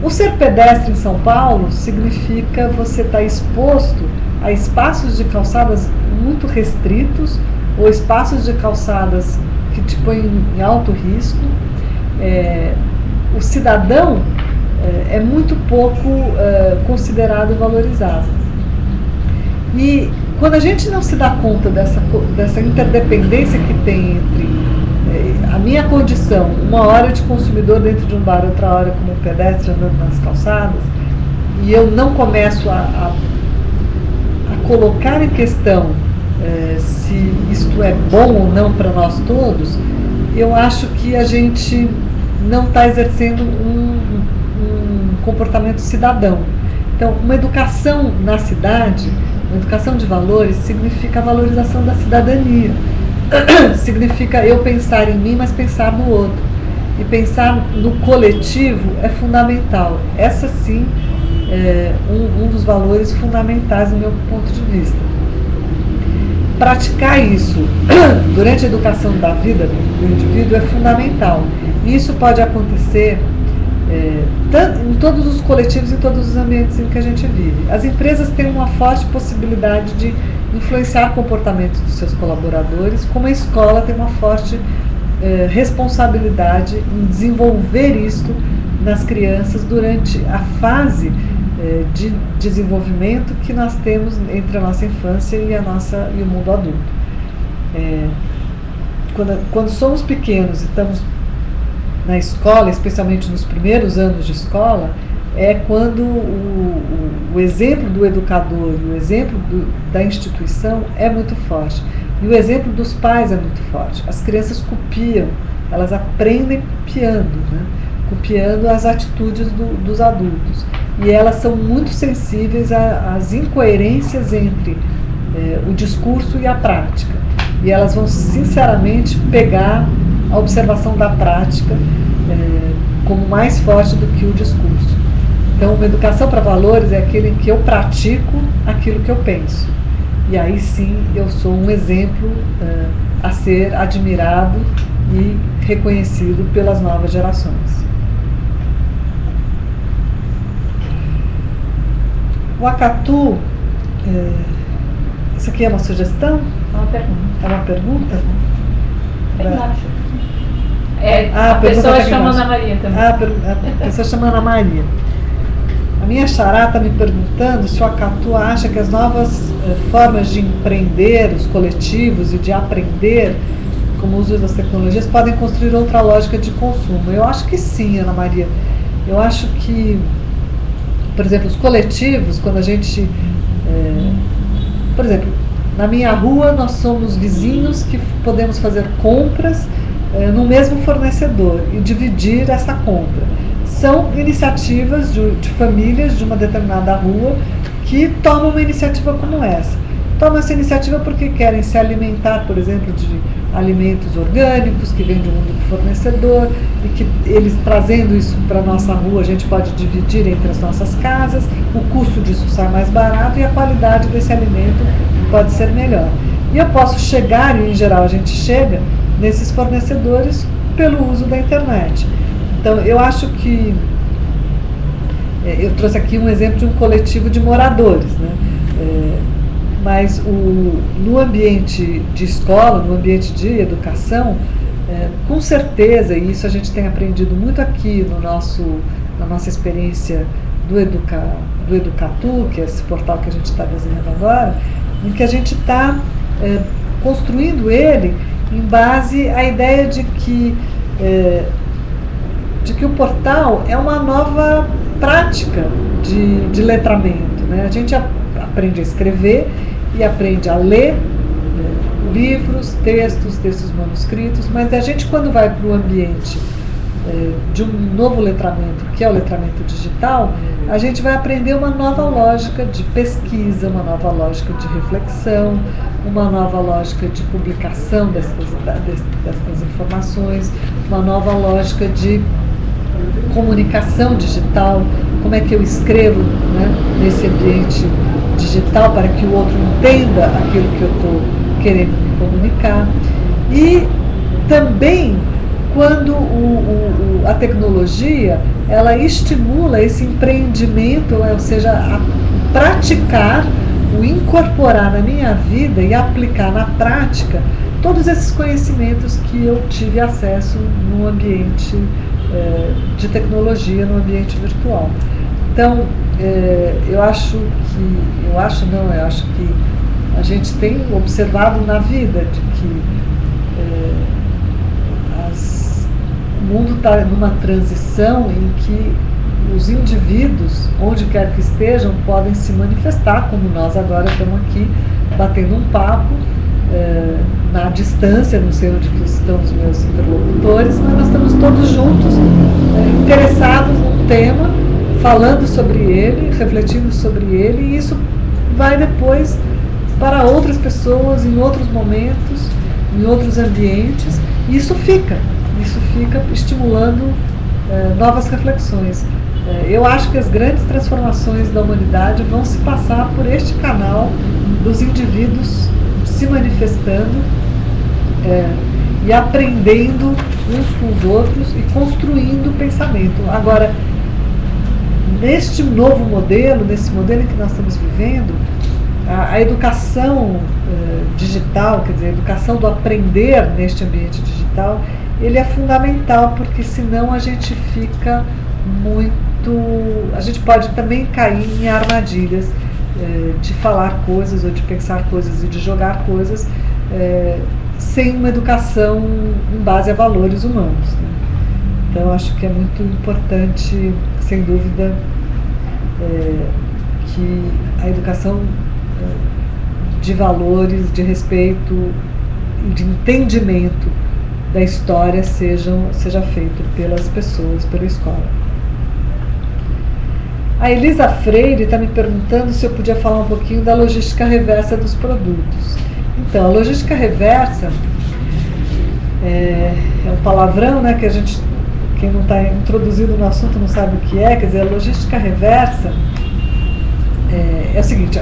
O ser pedestre em São Paulo significa você estar exposto a espaços de calçadas muito restritos ou espaços de calçadas que te põem em alto risco. O cidadão é muito pouco considerado e valorizado. E quando a gente não se dá conta dessa interdependência que tem entre a minha condição, uma hora de consumidor dentro de um bar, outra hora como pedestre andando nas calçadas, e eu não começo a colocar em questão se isto é bom ou não para nós todos, eu acho que a gente não está exercendo um comportamento cidadão. Então, uma educação na cidade, uma educação de valores, significa a valorização da cidadania. Significa eu pensar em mim, mas pensar no outro. E pensar no coletivo é fundamental. Essa sim é um dos valores fundamentais do meu ponto de vista. Praticar isso durante a educação da vida do indivíduo é fundamental. E isso pode acontecer em todos os coletivos, em todos os ambientes em que a gente vive. As empresas têm uma forte possibilidade de influenciar o comportamento dos seus colaboradores, como a escola tem uma forte responsabilidade em desenvolver isso nas crianças durante a fase de desenvolvimento que nós temos entre a nossa infância e o mundo adulto. Quando somos pequenos e estamos na escola, especialmente nos primeiros anos de escola, é quando o exemplo do educador, o exemplo da instituição é muito forte. E o exemplo dos pais é muito forte. As crianças copiam, elas aprendem copiando, né? Copiando as atitudes dos adultos. E elas são muito sensíveis às incoerências entre o discurso e a prática. E elas vão, sinceramente, pegar a observação da prática como mais forte do que o discurso. Então, uma educação para valores é aquele em que eu pratico aquilo que eu penso. E aí sim eu sou um exemplo a ser admirado e reconhecido pelas novas gerações. O Acatu, isso aqui é uma sugestão? É uma pergunta. É uma pergunta? A pessoa chama Ana Maria também. A pessoa chama Ana Maria. A minha xará está me perguntando se o Acatu acha que as novas formas de empreender, os coletivos e de aprender, como o uso das tecnologias, podem construir outra lógica de consumo. Eu acho que sim, Ana Maria. Eu acho que, por exemplo, os coletivos, quando a gente... por exemplo, na minha rua nós somos vizinhos que podemos fazer compras no mesmo fornecedor e dividir essa compra. São iniciativas de famílias de uma determinada rua que tomam uma iniciativa como essa. Tomam essa iniciativa porque querem se alimentar, por exemplo, de alimentos orgânicos que vêm de um único fornecedor e que eles trazendo isso para a nossa rua a gente pode dividir entre as nossas casas, o custo disso sai mais barato e a qualidade desse alimento pode ser melhor. E eu posso chegar, e em geral a gente chega, nesses fornecedores pelo uso da internet. Então, eu acho que... eu trouxe aqui um exemplo de um coletivo de moradores, né? Mas no ambiente de escola, no ambiente de educação, com certeza, e isso a gente tem aprendido muito aqui na nossa experiência do Educatu, que é esse portal que a gente está desenhando agora, em que a gente está construindo ele em base à ideia de que o portal é uma nova prática de letramento, né? A gente aprende a escrever e aprende a ler livros, textos manuscritos, mas a gente, quando vai para o ambiente de um novo letramento, que é o letramento digital, a gente vai aprender uma nova lógica de pesquisa, uma nova lógica de reflexão, uma nova lógica de publicação destas informações, uma nova lógica de comunicação digital, como é que eu escrevo, né, nesse ambiente digital para que o outro entenda aquilo que eu estou querendo me comunicar. E também quando a tecnologia ela estimula esse empreendimento, ou seja, a praticar, o incorporar na minha vida e aplicar na prática todos esses conhecimentos que eu tive acesso no ambiente de tecnologia, no ambiente virtual. Então, eu acho que a gente tem observado na vida de que o mundo está numa transição em que os indivíduos, onde quer que estejam, podem se manifestar, como nós agora estamos aqui batendo um papo na distância, não sei onde estão os meus interlocutores, mas nós estamos todos juntos, interessados num tema, falando sobre ele, refletindo sobre ele, e isso vai depois para outras pessoas, em outros momentos, em outros ambientes, e isso fica estimulando novas reflexões. Eu acho que as grandes transformações da humanidade vão se passar por este canal dos indivíduos se manifestando e aprendendo uns com os outros e construindo pensamento. Agora, neste novo modelo, nesse modelo em que nós estamos vivendo, a educação digital, quer dizer, a educação do aprender neste ambiente digital, ele é fundamental, porque senão a gente fica a gente pode também cair em armadilhas de falar coisas ou de pensar coisas e de jogar coisas sem uma educação em base a valores humanos, né? Então eu acho que é muito importante, sem dúvida, que a educação de valores, de respeito e de entendimento da história seja feito pelas pessoas, pela escola. A Elisa Freire está me perguntando se eu podia falar um pouquinho da logística reversa dos produtos. Então, a logística reversa é um palavrão, né, que quem não está introduzido no assunto não sabe o que é. Quer dizer, a logística reversa é o seguinte: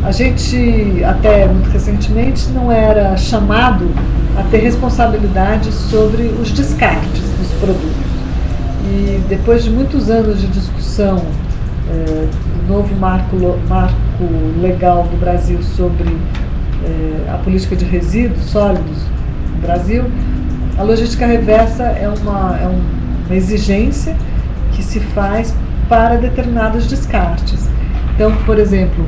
a gente, até muito recentemente, não era chamado a ter responsabilidade sobre os descartes dos produtos. E depois de muitos anos de discussão do novo marco legal do Brasil sobre a política de resíduos sólidos no Brasil, a logística reversa é uma exigência que que se faz para determinados descartes. Então, por exemplo,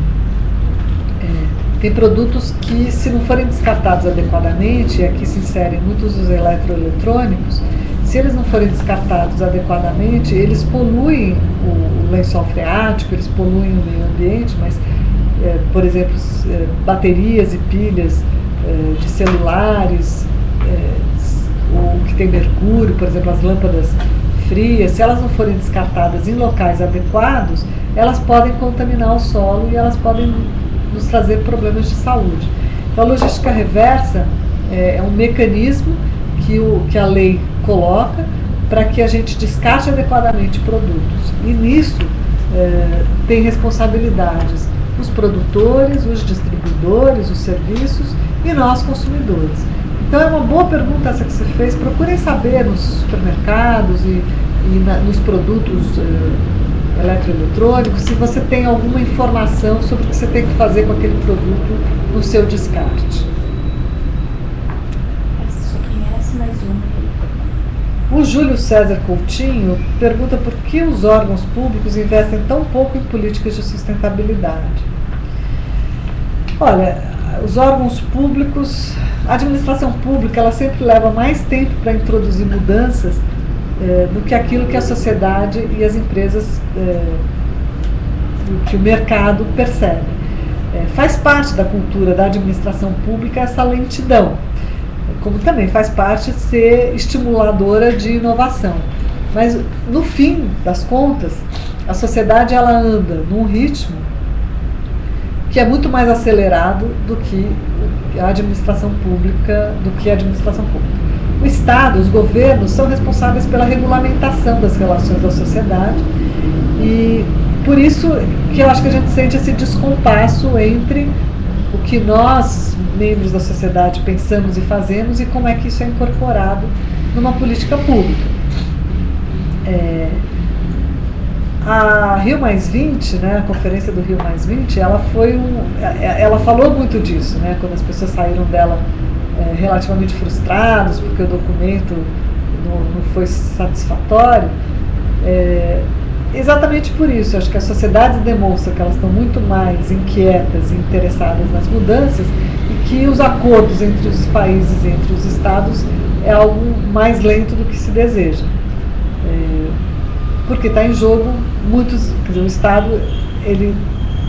tem produtos que, se não forem descartados adequadamente, e aqui se inserem muitos dos eletroeletrônicos, se eles não forem descartados adequadamente, eles poluem o lençol freático, eles poluem o meio ambiente, mas, por exemplo, baterias e pilhas de celulares, o que tem mercúrio, por exemplo, as lâmpadas frias, se elas não forem descartadas em locais adequados, elas podem contaminar o solo e elas podem nos trazer problemas de saúde. Então, a logística reversa é um mecanismo que a lei coloca para que a gente descarte adequadamente produtos. E nisso tem responsabilidades os produtores, os distribuidores, os serviços e nós consumidores. Então é uma boa pergunta essa que você fez. Procurem saber nos supermercados e nos produtos eletroeletrônicos se você tem alguma informação sobre o que você tem que fazer com aquele produto no seu descarte. Só conhece mais uma. O Júlio César Coutinho pergunta por que os órgãos públicos investem tão pouco em políticas de sustentabilidade. Olha, os órgãos públicos, a administração pública, ela sempre leva mais tempo para introduzir mudanças do que aquilo que a sociedade e as empresas, que o mercado percebe. Faz parte da cultura da administração pública essa lentidão, como também faz parte ser estimuladora de inovação. Mas, no fim das contas, a sociedade ela anda num ritmo que é muito mais acelerado do que a administração pública, O Estado, os governos, são responsáveis pela regulamentação das relações da sociedade e por isso que eu acho que a gente sente esse descompasso entre o que nós, membros da sociedade, pensamos e fazemos e como é que isso é incorporado numa política pública. A Rio+20, né, a conferência do Rio+20, ela falou muito disso, né, quando as pessoas saíram dela relativamente frustrados porque o documento não foi satisfatório. Exatamente por isso, acho que as sociedades demonstram que elas estão muito mais inquietas e interessadas nas mudanças e que os acordos entre os países e entre os estados é algo mais lento do que se deseja. Porque está em jogo o Estado ele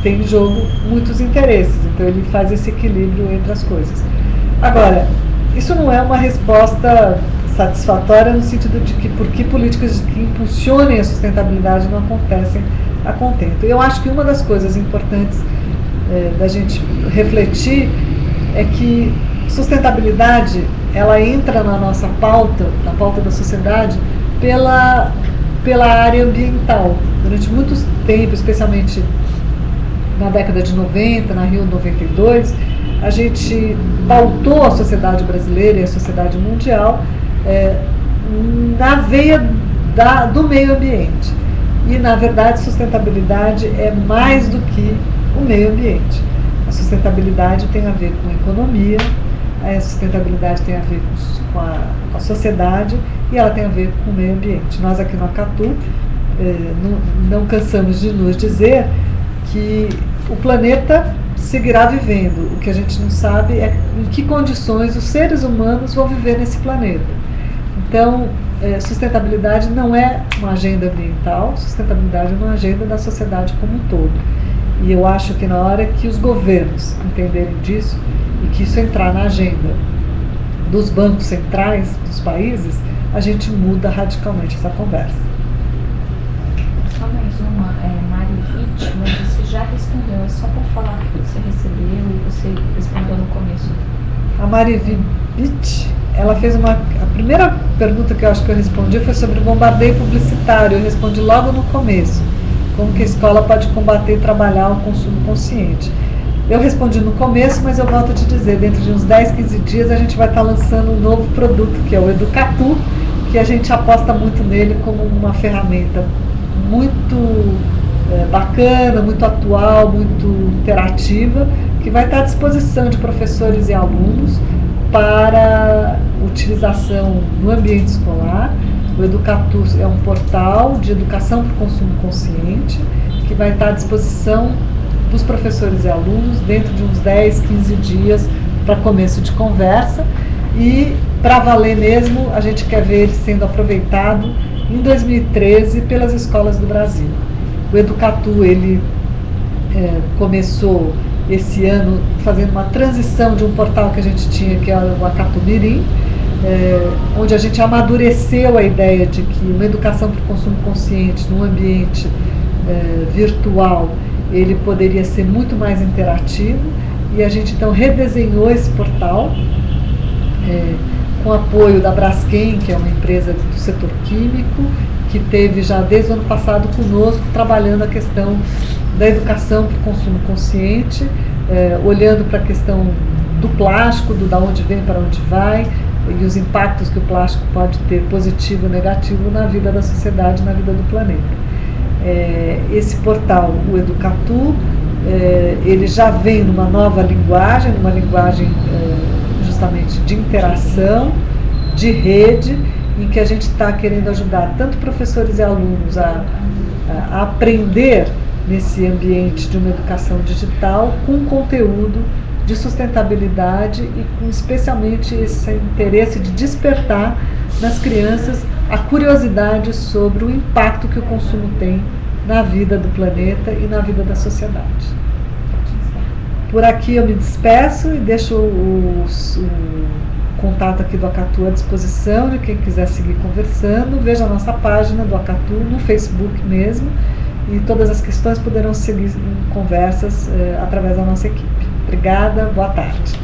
tem em jogo muitos interesses, então ele faz esse equilíbrio entre as coisas. Agora, isso não é uma resposta satisfatória no sentido de que por que políticas que impulsionem a sustentabilidade não acontecem a contento. Eu acho que uma das coisas importantes da gente refletir é que sustentabilidade ela entra na nossa pauta, na pauta da sociedade, pela área ambiental. Durante muito tempo, especialmente na década de 90, na Rio 92, a gente pautou a sociedade brasileira e a sociedade mundial na veia do meio ambiente. E, na verdade, sustentabilidade é mais do que o meio ambiente. A sustentabilidade tem a ver com a economia, a sustentabilidade tem a ver com a sociedade e ela tem a ver com o meio ambiente. Nós aqui no Acatu não cansamos de nos dizer que o planeta seguirá vivendo. O que a gente não sabe é em que condições os seres humanos vão viver nesse planeta. Então, sustentabilidade não é uma agenda ambiental, sustentabilidade é uma agenda da sociedade como um todo. E eu acho que na hora que os governos entenderem disso e que isso entrar na agenda dos bancos centrais dos países, a gente muda radicalmente essa conversa. Só mais uma, Marivit, mas você já respondeu, é só para falar que você recebeu e você respondeu no começo. A Marivit, ela fez a primeira pergunta que eu acho que eu respondi foi sobre o bombardeio publicitário, eu respondi logo no começo, como que a escola pode combater e trabalhar o consumo consciente. Eu respondi no começo, mas eu volto a te dizer, dentro de uns 10, 15 dias a gente vai estar lançando um novo produto, que é o Educatu, que a gente aposta muito nele como uma ferramenta muito bacana, muito atual, muito interativa, que vai estar à disposição de professores e alunos para utilização no ambiente escolar O Educatu é um portal de educação para o consumo consciente, que vai estar à disposição dos professores e alunos dentro de uns 10, 15 dias para começo de conversa. E, para valer mesmo, a gente quer ver ele sendo aproveitado em 2013 pelas escolas do Brasil. O Educatu, ele começou esse ano fazendo uma transição de um portal que a gente tinha, que era o Acatu Mirim, onde a gente amadureceu a ideia de que uma educação para o consumo consciente num ambiente virtual, ele poderia ser muito mais interativo, e a gente então redesenhou esse portal com apoio da Braskem, que é uma empresa do setor químico, que teve já desde o ano passado conosco, trabalhando a questão da educação para o consumo consciente, olhando para a questão do plástico, da onde vem, para onde vai, e os impactos que o plástico pode ter, positivo ou negativo, na vida da sociedade, na vida do planeta. Esse portal, o Educatu, ele já vem numa nova linguagem, justamente de interação, de rede, em que a gente está querendo ajudar tanto professores e alunos a aprender nesse ambiente de uma educação digital, com conteúdo de sustentabilidade e com especialmente esse interesse de despertar nas crianças a curiosidade sobre o impacto que o consumo tem na vida do planeta e na vida da sociedade. Por aqui eu me despeço e deixo o contato aqui do Acatu à disposição de quem quiser seguir conversando. Veja a nossa página do Acatu no Facebook mesmo, e todas as questões poderão seguir em conversas através da nossa equipe. Obrigada, boa tarde.